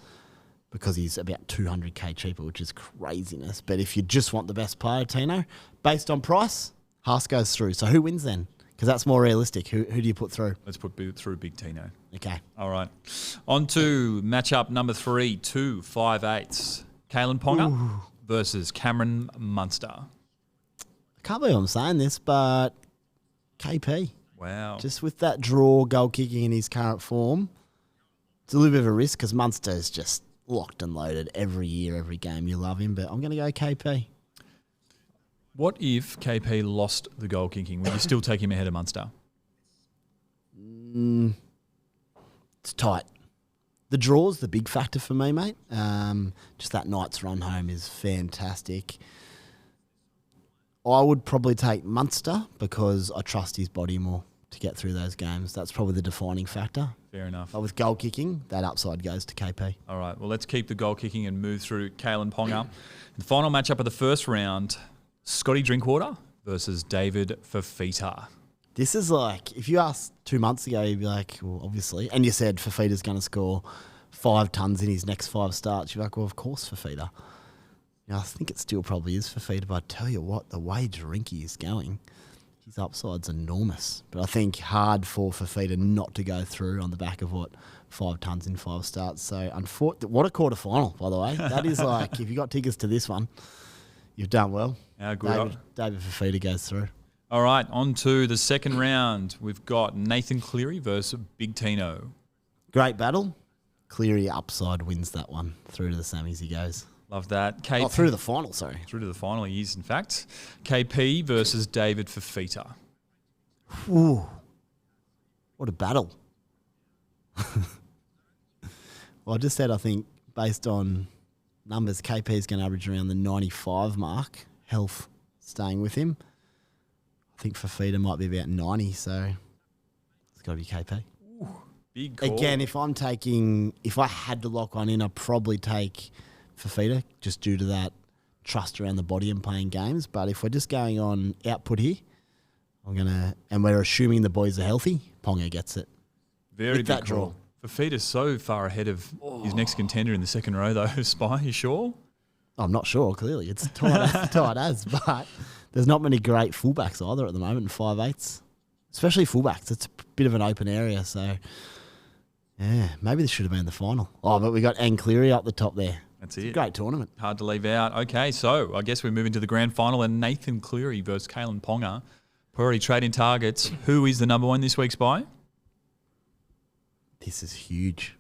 B: because he's about 200k cheaper, which is craziness. But if you just want the best player, Tino, based on price, Haas goes through. So who wins then? Because that's more realistic. Who do you put through?
A: Let's put through Big Tino.
B: Okay.
A: All right. On to matchup number 3, 2 5/8. Kalen Ponga versus Cameron Munster.
B: I can't believe I'm saying this, but KP,
A: Wow.
B: just with that draw goal kicking in his current form, it's a little bit of a risk because Munster is just locked and loaded every year, every game. You love him, but I'm going to go KP.
A: What if KP lost the goal kicking? Would you still take him ahead of Munster?
B: It's tight. The draw's the big factor for me, mate. Just that night's run home is fantastic. I would probably take Munster because I trust his body more to get through those games. That's probably the defining factor.
A: Fair enough.
B: But with goal kicking, that upside goes to KP.
A: All right. Well, let's keep the goal kicking and move through Kalen Ponga. The final matchup of the first round, Scotty Drinkwater versus David Fafita.
B: This is like, if you asked 2 months ago, you'd be like, well, obviously. And you said Fafita's going to score 5 tons in his next 5 starts. You're like, well, of course, Fafita. I think it still probably is Fafita, but I tell you what, the way Drinky is going, his upside's enormous. But I think hard for Fafita not to go through on the back of 5 tons in 5 starts. So, what a quarterfinal, by the way. That is like, if you got tickets to this one, you've done well.
A: How good.
B: David Fafita goes through.
A: All right. On to the second round. We've got Nathan Cleary versus Big Tino.
B: Great battle. Cleary upside wins that one. Through to the semis he goes.
A: Love that.
B: Through to the final, sorry.
A: Through to the final, he is, in fact. KP versus David Fafita.
B: Ooh. What a battle. Well, I just said, I think, based on numbers, KP is going to average around the 95 mark. Health staying with him. I think Fafita might be about 90, so it's got to be KP.
A: Ooh, big call.
B: Again, if I had to lock one in, I'd probably take Fafita, just due to that trust around the body and playing games. But if we're just going on output here, and we're assuming the boys are healthy, Ponga gets it.
A: Very
B: with
A: big
B: that draw.
A: call. Fafita's so far ahead of his next contender in the second row, though. Spy, you sure?
B: I'm not sure, clearly. It's tight as, but there's not many great fullbacks either at the moment, 5/8s. Especially fullbacks. It's a bit of an open area, so yeah, maybe this should have been the final. Oh, but we got N Cleary up the top there.
A: That's
B: It's
A: it.
B: a great tournament.
A: Hard to leave out. Okay, so I guess we're moving to the grand final and Nathan Cleary versus Kalen Ponga. Priority trading targets. Who is the number 1 this week, Spy?
B: This is huge.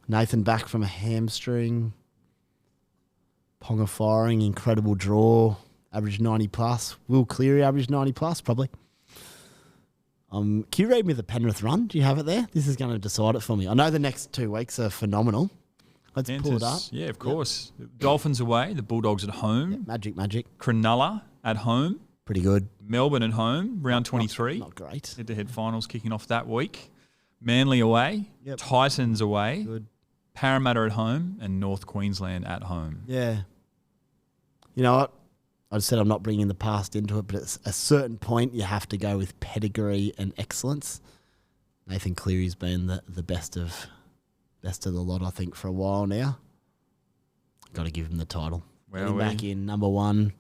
B: Nathan back from a hamstring. Ponga firing, incredible draw. Average 90 plus. Will Cleary average 90 plus? Probably. Can you read me the Penrith run? Do you have it there? This is going to decide it for me. I know the next 2 weeks are phenomenal. Let's pull it up.
A: Yeah, of course. Yep. Dolphins away, the Bulldogs at home.
B: Yep, magic.
A: Cronulla at home.
B: Pretty good.
A: Melbourne at home, round 23.
B: Not great.
A: Head-to-head finals kicking off that week. Manly away.
B: Yep.
A: Titans away.
B: Good.
A: Parramatta at home and North Queensland at home.
B: Yeah. You know what? I said I'm not bringing the past into it, but at a certain point you have to go with pedigree and excellence. Nathan Cleary's been the best of the lot, I think, for a while now. Got to give him the title. Well, back in number one.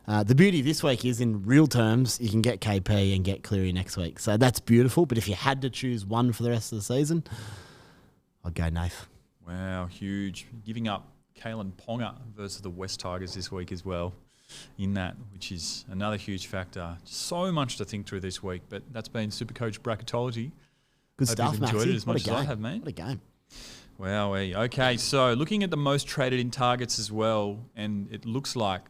B: The beauty of this week is, in real terms, you can get KP and get Cleary next week. So that's beautiful. But if you had to choose one for the rest of the season, I'd go Nath.
A: Wow, huge. Giving up Kalen Ponga versus the West Tigers this week as well in that, which is another huge factor. So much to think through this week, but that's been Supercoach Bracketology.
B: Good stuff, Maxie.
A: Enjoyed it as much as I have, mate.
B: What a game.
A: Wow. Okay, so looking at the most traded in targets as well, and it looks like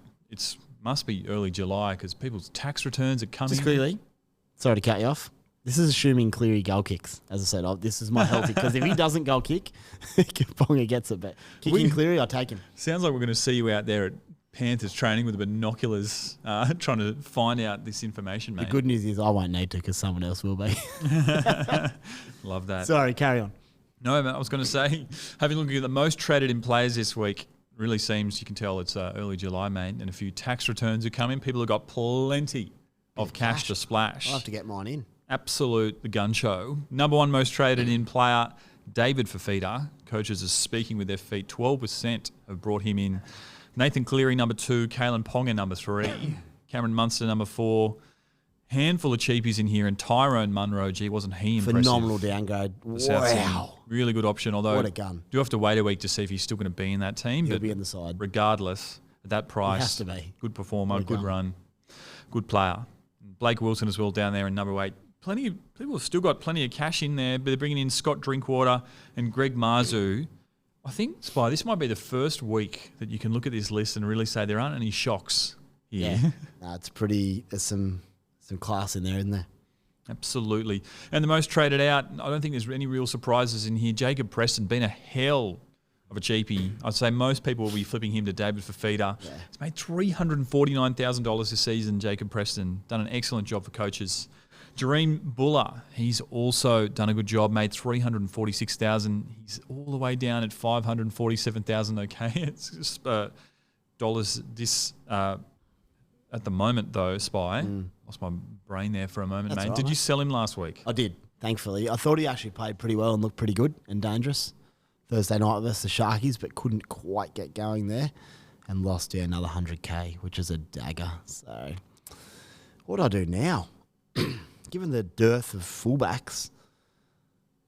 A: must be early July because people's tax returns are coming.
B: Just quickly, sorry to cut you off. This is assuming Cleary goal kicks. As I said, this is my healthy, because if he doesn't goal kick, Ponga gets it. But kicking Cleary, I'll take him.
A: Sounds like we're going to see you out there at Panthers training with the binoculars trying to find out this information, mate.
B: The good news is I won't need to because someone else will be.
A: Love that.
B: Sorry, carry on.
A: No, I was going to say, having a look at the most traded in players this week, really seems, you can tell it's early July, mate, and a few tax returns are coming. People have got plenty of cash to splash.
B: I'll have to get mine in.
A: Absolute the gun show. Number one most traded in player, David Fafita. Coaches are speaking with their feet. 12% have brought him in. Nathan Cleary, number 2. Kalen Ponga, number 3. Cameron Munster, number 4. Handful of cheapies in here, and Tyrone Munro. Gee, wasn't he impressive?
B: Phenomenal downgrade. Wow.
A: Really good option, although
B: what a gun.
A: Do have to wait a week to see if he's still going to be in that team.
B: He'll be in the side.
A: Regardless, at that price,
B: he has to be.
A: Good performer, good run, good player. Blake Wilson as well down there in number 8. Plenty of people have still got plenty of cash in there, but they're bringing in Scott Drinkwater and Greg Marzu. I think, Spy, this might be the first week that you can look at this list and really say there aren't any shocks here.
B: Yeah, no, it's pretty. There's some class in there, isn't there?
A: Absolutely. And the most traded out, I don't think there's any real surprises in here. Jacob Preston, been a hell of a cheapie. I'd say most people will be flipping him to David Fafita. Yeah. He's made $349,000 this season, Jacob Preston. Done an excellent job for coaches. Jareem Buller, he's also done a good job, made $346,000. He's all the way down at $547,000. Okay, it's just dollars this at the moment though. Spy, lost my brain there for a moment, mate. Did you sell him last week?
B: I did, thankfully. I thought he actually played pretty well and looked pretty good and dangerous Thursday night versus the Sharkies, but couldn't quite get going there and lost another $100K, which is a dagger. So what do I do now? Given the dearth of fullbacks,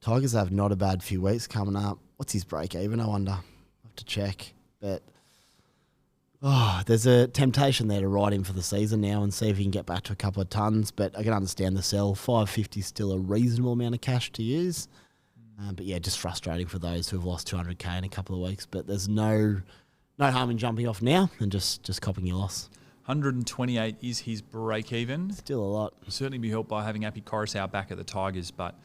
B: Tigers have not a bad few weeks coming up. What's his break even, I wonder? I'll have to check. But there's a temptation there to ride him for the season now and see if he can get back to a couple of tons. But I can understand the sell. $550 is still a reasonable amount of cash to use. But yeah, just frustrating for those who have lost $200K in a couple of weeks. But there's no harm in jumping off now and just copping your loss.
A: 128 is his break even.
B: Still a lot.
A: He'll certainly be helped by having Api Coruscant back at the Tigers, but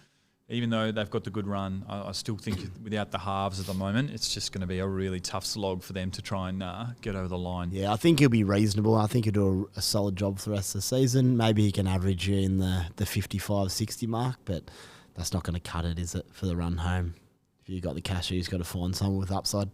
A: even though they've got the good run, I still think without the halves at the moment, it's just going to be a really tough slog for them to try and get over the line.
B: Yeah, I think he'll be reasonable. I think he'll do a solid job for the rest of the season. Maybe he can average you in the 55, 60 mark, but that's not going to cut it, is it, for the run home? If you've got the cash, you've got to find someone with upside.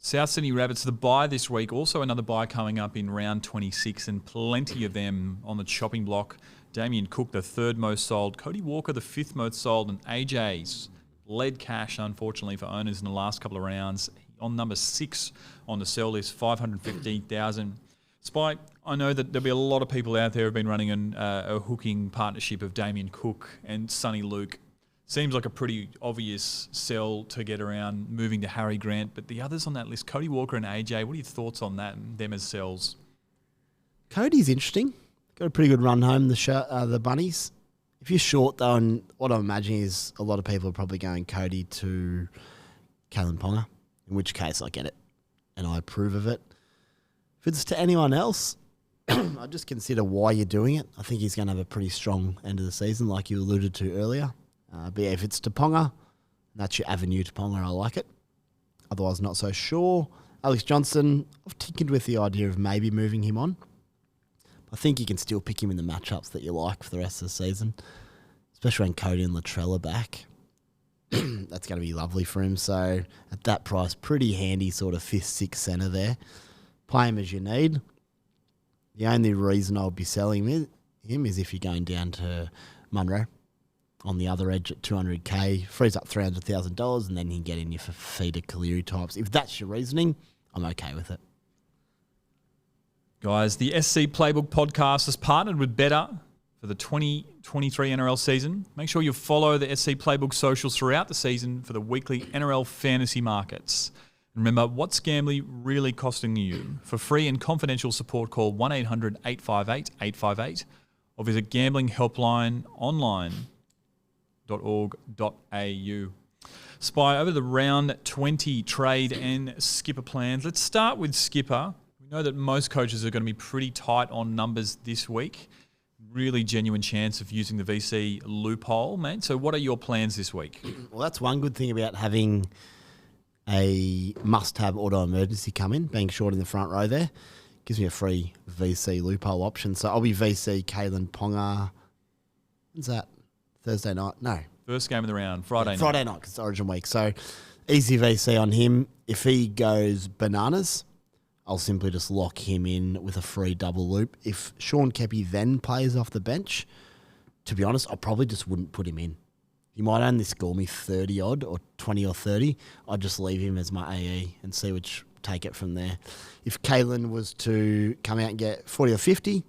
A: South Sydney Rabbits, the bye this week. Also another bye coming up in round 26 and plenty of them on the chopping block. Damien Cook, the 3rd most sold. Cody Walker, the 5th most sold. And AJ's led cash, unfortunately, for owners in the last couple of rounds. On number 6 on the sell list, $515,000. Spike, I know that there'll be a lot of people out there who have been running a hooking partnership of Damien Cook and Sonny Luke. Seems like a pretty obvious sell to get around moving to Harry Grant, but the others on that list, Cody Walker and AJ, what are your thoughts on that, them as sells?
B: Cody's interesting. Got a pretty good run home, the Bunnies. If you're short, though, and what I'm imagining is a lot of people are probably going Cody to Kalen Ponga, in which case I get it, and I approve of it. If it's to anyone else, I just consider why you're doing it. I think he's going to have a pretty strong end of the season, like you alluded to earlier. But yeah, if it's to Ponga, that's your avenue to Ponga. I like it. Otherwise, not so sure. Alex Johnson, I've tinkered with the idea of maybe moving him on. I think you can still pick him in the matchups that you like for the rest of the season, especially when Cody and Latrell are back. That's going to be lovely for him. So at that price, pretty handy sort of 5th, 6th centre there. Play him as you need. The only reason I would be selling him is if you're going down to Munro on the other edge at 200k, frees up $300,000, and then you can get in your feeder Cleary types. If that's your reasoning, I'm okay with it.
A: Guys, the SC Playbook podcast has partnered with Better for the 2023 NRL season. Make sure you follow the SC Playbook socials throughout the season for the weekly NRL fantasy markets. Remember, what's gambling really costing you? For free and confidential support, call 1-800-858-858 or visit gamblinghelpline.online.org.au. Spy over the round 20 trade and skipper plans. Let's start with skipper. We know that most coaches are going to be pretty tight on numbers this week. Really genuine chance of using the VC loophole, mate. So what are your plans this week?
B: Well, that's one good thing about having a must-have auto emergency come in, being short in the front row there. Gives me a free VC loophole option. So I'll be VC Kalen Ponga. When's that? Thursday night? No.
A: First game of the round, Friday night.
B: Friday night, because it's Origin week. So easy VC on him. If he goes bananas, I'll simply just lock him in with a free double loop. If Sean Keppie then plays off the bench, to be honest, I probably just wouldn't put him in. He might only score me 30-odd or 20 or 30. I'd just leave him as my AE and see which take it from there. If Kalen was to come out and get 40 or 50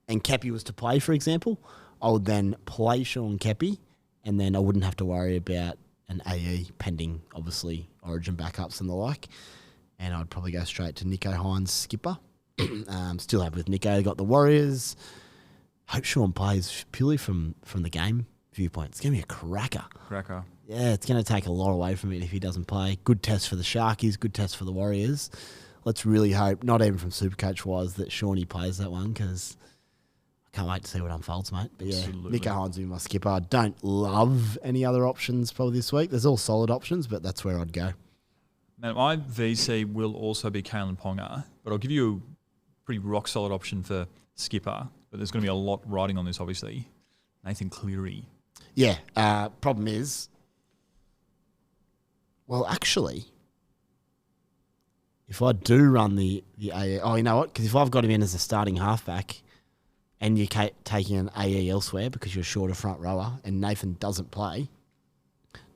B: and Keppie was to play, for example, I would then play Sean Keppie and then I wouldn't have to worry about an AE pending, obviously, Origin backups and the like. And I'd probably go straight to Nicho Hines skipper. Still happy with Nicho. Got the Warriors. Hope Sean plays purely from the game viewpoint. It's going to be a cracker. Yeah, it's going to take a lot away from it if he doesn't play. Good test for the Sharkies. Good test for the Warriors. Let's really hope, not even from Supercoach-wise, that Shawnee plays that one because I can't wait to see what unfolds, mate. But yeah,
A: Absolutely.
B: Nicho Hines will be my skipper. I don't love any other options probably this week. There's all solid options, but that's where I'd go.
A: Man, my VC will also be Kalen Ponga, but I'll give you a pretty rock-solid option for skipper, but there's going to be a lot riding on this, obviously. Nathan Cleary.
B: Yeah, problem is, well, actually, if I do run the AE, you know what? Because if I've got him in as a starting halfback and you're taking an AE elsewhere because you're short a front rower and Nathan doesn't play,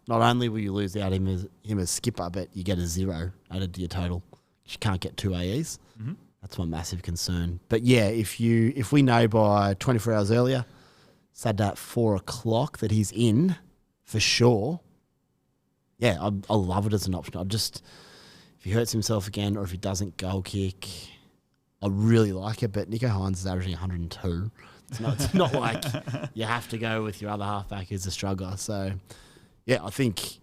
B: not only will you lose out him as skipper, but you get a 0 added to your total. You can't get 2 AEs. Mm-hmm. That's my massive concern. But yeah, if we know by 24 hours earlier, Saturday at 4 o'clock, that he's in for sure, yeah, I'll love it as an option. if he hurts himself again or if he doesn't goal kick, I really like it. But Nicho Hines is averaging 102. It's not like you have to go with your other halfback who's a struggler. So yeah, I think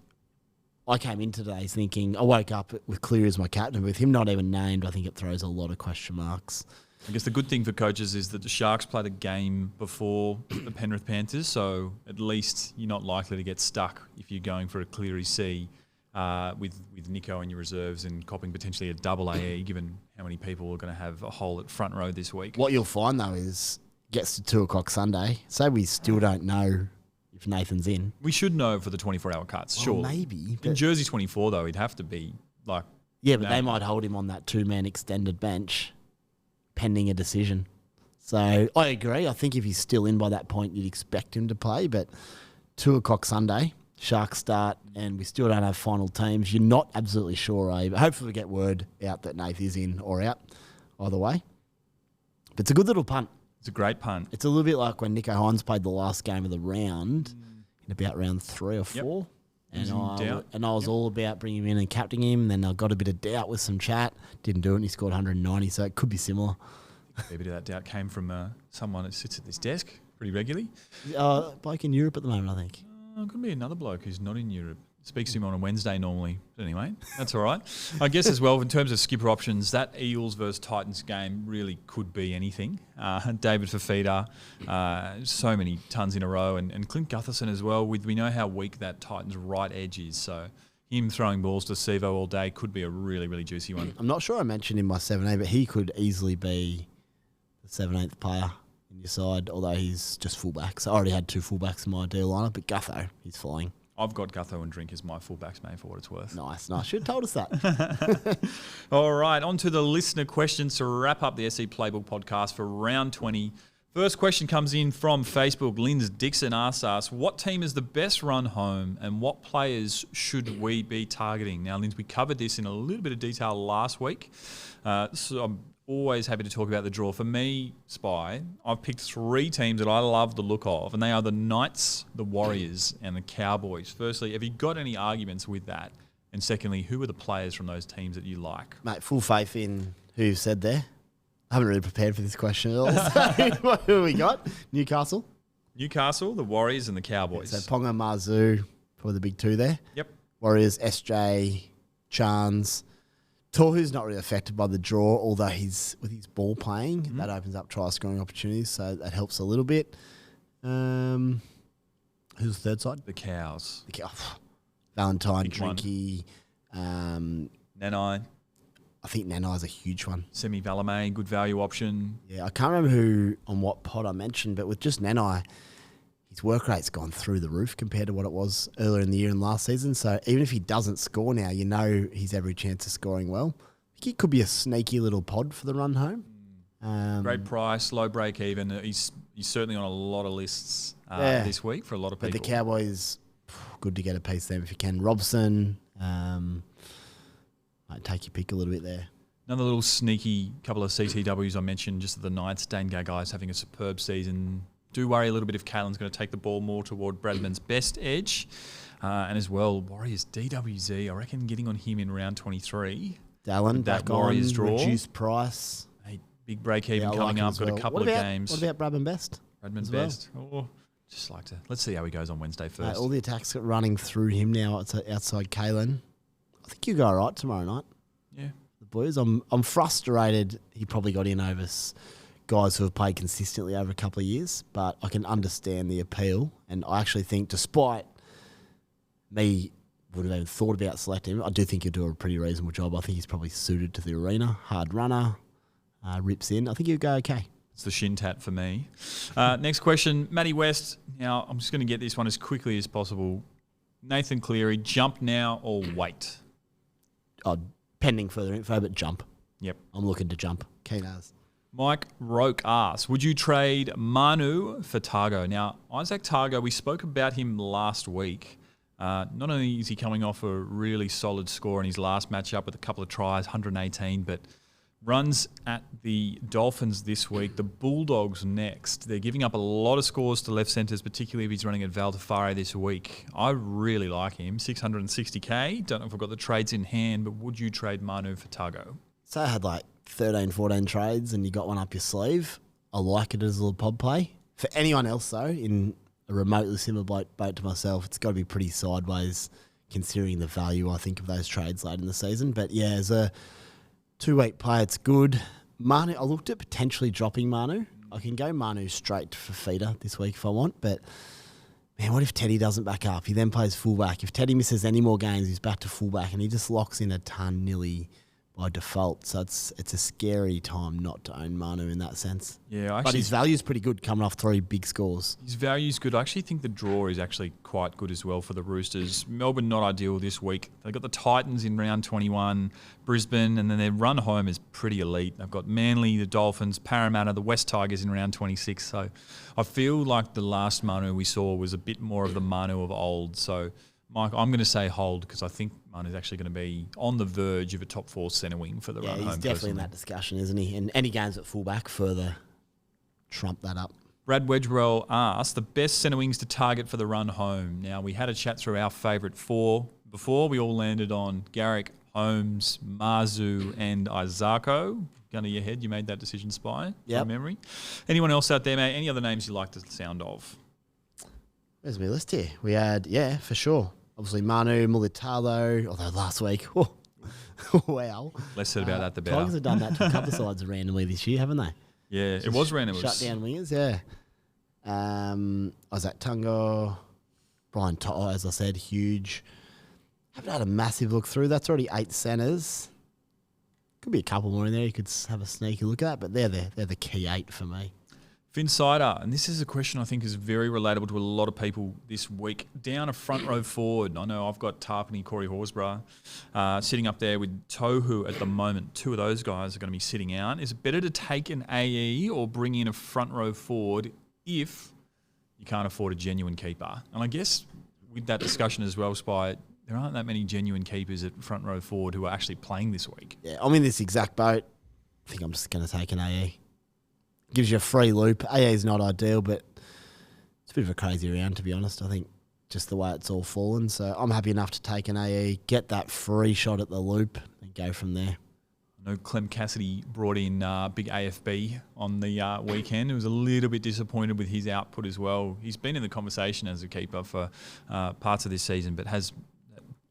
B: I came in today thinking, I woke up with Cleary as my captain. With him not even named, I think it throws a lot of question marks.
A: I guess the good thing for coaches is that the Sharks play the game before the Penrith Panthers, so at least you're not likely to get stuck if you're going for a Cleary C with Nicho in your reserves and copping potentially a double AE, given how many people are going to have a hole at front row this week.
B: What you'll find, though, is gets to 2 o'clock Sunday. Say we still don't know if Nathan's in.
A: We should know for the 24-hour cuts, sure.
B: Maybe.
A: In Jersey 24, though, he'd have to be like...
B: Yeah, but they might hold him on that 2-man extended bench pending a decision. So I agree. I think if he's still in by that point, you'd expect him to play. But 2 o'clock Sunday, Sharks start, and we still don't have final teams. You're not absolutely sure, but hopefully we get word out that Nath is in or out either way. But it's a good little punt.
A: It's a great punt.
B: It's a little bit like when Nicho Hines played the last game of the round in about round 3 or 4.
A: Yep.
B: And I was all about bringing him in and captaining him. Then I got a bit of doubt with some chat. Didn't do it, and he scored 190, so it could be similar.
A: A bit of that doubt came from someone that sits at this desk pretty regularly.
B: Bloke in Europe at the moment, I think.
A: Could be another bloke who's not in Europe. Speaks to him on a Wednesday normally. But anyway, that's all right. I guess as well, in terms of skipper options, that Eels versus Titans game really could be anything. David Fafita, so many tons in a row, and Clint Gutherson as well. We know how weak that Titans right edge is, so him throwing balls to Sevo all day could be a really, really juicy one.
B: I'm not sure I mentioned in my 7A, but he could easily be the 17th player in your side, although he's just fullback. So I already had 2 fullbacks in my ideal lineup, but Gutho, he's flying.
A: I've got Gutho and Drink as my fullbacks, mate, for what it's worth.
B: Nice. Should have told us that.
A: All right, on to the listener questions to wrap up the SC Playbook podcast for round 20. First question comes in from Facebook. Linz Dixon asks us, what team is the best run home and what players should we be targeting? Now, Linz, we covered this in a little bit of detail last week, so I'm always happy to talk about the draw. For me, Spy, I've picked 3 teams that I love the look of, and they are the Knights, the Warriors, and the Cowboys. Firstly, have you got any arguments with that? And secondly, who are the players from those teams that you like?
B: Mate, full faith in who you've said there. I haven't really prepared for this question at all. So who have we got? Newcastle,
A: the Warriors, and the Cowboys.
B: So Ponga, Marzu, probably the big 2 there.
A: Yep.
B: Warriors, SJ, Chans. Tohu's not really affected by the draw, although he's with his ball playing, that opens up try scoring opportunities, so that helps a little bit. Who's the third side?
A: The Cows.
B: Valentine,
A: Big
B: Drinky,
A: Nanai.
B: I think Nanai's a huge one.
A: Semi Valame, good value option.
B: Yeah, I can't remember who on what pod I mentioned, but with just Nanai, his work rate's gone through the roof compared to what it was earlier in the year and last season. So even if he doesn't score now, you know he's every chance of scoring well. I think he could be a sneaky little pod for the run home.
A: Great price, low break even. He's certainly on a lot of lists this week for a lot of people.
B: But the Cowboys, good to get a piece there if you can. Robson, might take your pick a little bit there.
A: Another little sneaky couple of CTWs I mentioned, just the Knights. Dane Gagai's having a superb season. Do worry a little bit if Kalen's going to take the ball more toward Bradman's best edge. And as well, Warriors DWZ, I reckon getting on him in round 23.
B: Dallin,
A: that
B: back
A: Warriors
B: on,
A: draw.
B: reduced price.
A: Hey, big break even coming up, got a couple of games.
B: What about Bradman Best?
A: Bradman Best. Oh, just like to. Let's see how he goes on Wednesday first.
B: All the attacks are running through him now outside Kalen. I think you go all right tomorrow night.
A: Yeah.
B: The boys, I'm frustrated he probably got in over guys who have played consistently over a couple of years, but I can understand the appeal. And I actually think, despite me would have even thought about selecting him, I do think he'll do a pretty reasonable job. I think he's probably suited to the arena. Hard runner, rips in. I think he'll go okay.
A: It's the shin tat for me. Next question, Matty West. Now, I'm just going to get this one as quickly as possible. Nathan Cleary, jump now or wait?
B: Pending further info, but jump.
A: Yep.
B: I'm looking to jump. Keen as.
A: Mike Roke asks, would you trade Manu for Targo? Now, Isaac Targo, we spoke about him last week. Not only is he coming off a really solid score in his last matchup with a couple of tries, 118, but runs at the Dolphins this week. The Bulldogs next. They're giving up a lot of scores to left centres, particularly if he's running at Valdefare this week. I really like him. 660K. Don't know if I've got the trades in hand, but would you trade Manu for Targo?
B: So I had like 13, 14 trades and you got one up your sleeve. I like it as a little pod play. For anyone else, though, in a remotely similar boat to myself, it's got to be pretty sideways considering the value, I think, of those trades late in the season. But yeah, as a 2-week play, it's good. Manu, I looked at potentially dropping Manu. I can go Manu straight for feeder this week if I want, but man, what if Teddy doesn't back up? He then plays fullback. If Teddy misses any more games, he's back to fullback and he just locks in a ton nearly by default. So it's a scary time not to own Manu in that sense.
A: Yeah,
B: but his value is pretty good coming off 3 big scores.
A: His value's good. I actually think the draw is actually quite good as well for the Roosters. Melbourne not ideal this week. They've got the Titans in round 21, Brisbane, and then their run home is pretty elite. They've got Manly, the Dolphins, Parramatta, the West Tigers in round 26. So I feel like the last Manu we saw was a bit more of the Manu of old. So Mike, I'm going to say hold because I think Manu's actually going to be on the verge of a top 4 centre wing for the run home.
B: Yeah, he's definitely in that discussion, isn't he? And any games at fullback further trump that up.
A: Brad Wedgewell asked, the best centre wings to target for the run home. Now, we had a chat through our favourite 4 before. We all landed on Garrick, Holmes, Marzu and Isako. Gun to your head, you made that decision, Spy, from memory. Anyone else out there, mate? Any other names you like the sound of?
B: Where's my list here? We had, for sure. Obviously, Manu, Mulitalo, although last week, wow. Less
A: said about that, the better.
B: Tigers have done that to a couple of sides randomly this year, haven't they?
A: Yeah, it was random.
B: Shut down wingers, yeah. Isaac Tungo, Brian Toto, as I said, huge. Haven't had a massive look through. That's already 8 centres. Could be a couple more in there. You could have a sneaky look at, but they're the key 8 for me.
A: Finsider, and this is a question I think is very relatable to a lot of people this week. Down a front row forward. I know I've got Tarpany, Corey Horsburgh sitting up there with Tohu at the moment. Two of those guys are going to be sitting out. Is it better to take an AE or bring in a front row forward if you can't afford a genuine keeper? And I guess with that discussion as well, Spy, there aren't that many genuine keepers at front row forward who are actually playing this week.
B: Yeah, I'm in this exact boat. I think I'm just going to take an AE. Gives you a free loop. AE is not ideal, but it's a bit of a crazy round, to be honest. I think just the way it's all fallen. So I'm happy enough to take an AE, get that free shot at the loop, and go from there.
A: I know Clem Cassidy brought in big AFB on the weekend. He was a little bit disappointed with his output as well. He's been in the conversation as a keeper for parts of this season, but has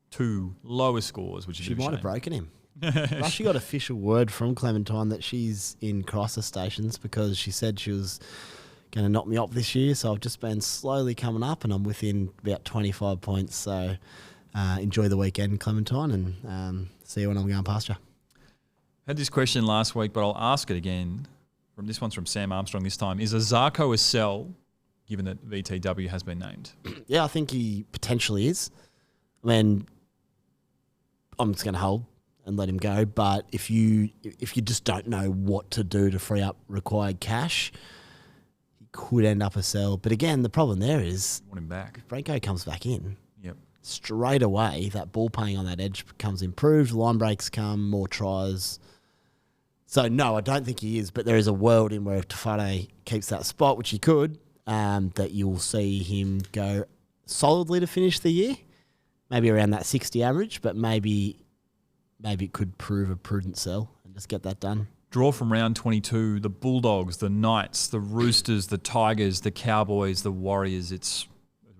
A: two lower scores, which is
B: She might have broken him. I've actually got official word from Clementine that she's in crisis stations because she said she was going to knock me up this year. So I've just been slowly coming up and I'm within about 25 points. So enjoy the weekend, Clementine, and see you when I'm going past you.
A: Had this question last week, but I'll ask it again. This one's from Sam Armstrong this time. Is Azarko a sell, given that VTW has been named?
B: Yeah, I think he potentially is. I mean, I'm just going to hold and let him go. But if you just don't know what to do to free up required cash, he could end up a sell. But again, the problem there is
A: want him back.
B: If Branko comes back in,
A: yep,
B: straight away that ball playing on that edge becomes improved. Line breaks come, more tries. So no, I don't think he is. But there is a world in where if Tafade keeps that spot, which he could, that you'll see him go solidly to finish the year, maybe around that 60 average, but maybe it could prove a prudent sell and just get that done.
A: Draw from round 22, the Bulldogs, the Knights, the Roosters, the Tigers, the Cowboys, the Warriors. It's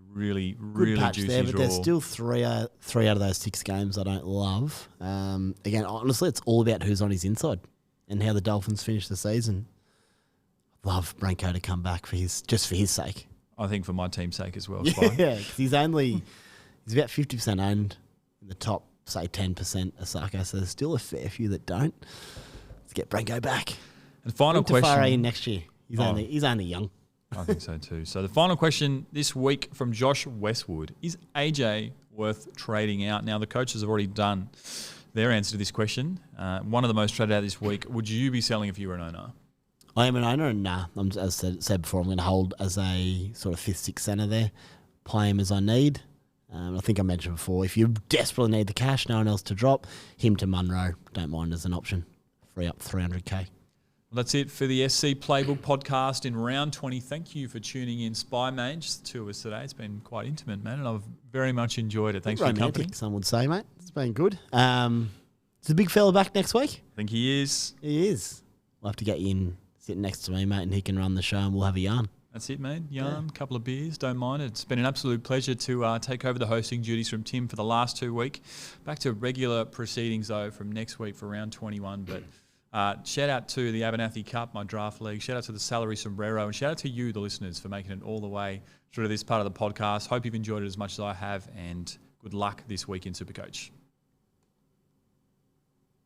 A: really, really
B: good patch
A: juicy
B: there, but
A: draw.
B: there's still three out of those 6 games I don't love. Again, honestly, it's all about who's on his inside and how the Dolphins finish the season. I'd love Branko to come back for his sake.
A: I think for my team's sake as well.
B: Yeah, because he's about 50% owned in the top, say 10% Osaka, so there's still a fair few that don't. Let's get Branko back.
A: And final question.
B: Tafade next year. He's only young.
A: I think so too. So the final question this week from Josh Westwood. Is AJ worth trading out? Now the coaches have already done their answer to this question. One of the most traded out this week. Would you be selling if you were an owner?
B: I am an owner, and as I said before, I'm going to hold as a sort of 5th, 6th centre there. Play him as I need. I think I mentioned before, if you desperately need the cash, no one else to drop, him to Munro, don't mind as an option. Free up 300k.
A: Well, that's it for the SC Playbook podcast in round 20. Thank you for tuning in, Spy Mate. Just the two of us today. It's been quite intimate, man, and I've very much enjoyed it. Thanks for your company.
B: Some would say, mate. It's been good. Is the big fella back next week?
A: I think he is.
B: He is. We'll have to get you in, sitting next to me, mate, and he can run the show and we'll have a yarn.
A: That's it, mate. Yarn, couple of beers, don't mind it. It's been an absolute pleasure to take over the hosting duties from Tim for the last 2 weeks. Back to regular proceedings, though, from next week for round 21. But shout out to the Abernathy Cup, my draft league. Shout out to the Salary Sombrero. And shout out to you, the listeners, for making it all the way through to this part of the podcast. Hope you've enjoyed it as much as I have. And good luck this week in Supercoach.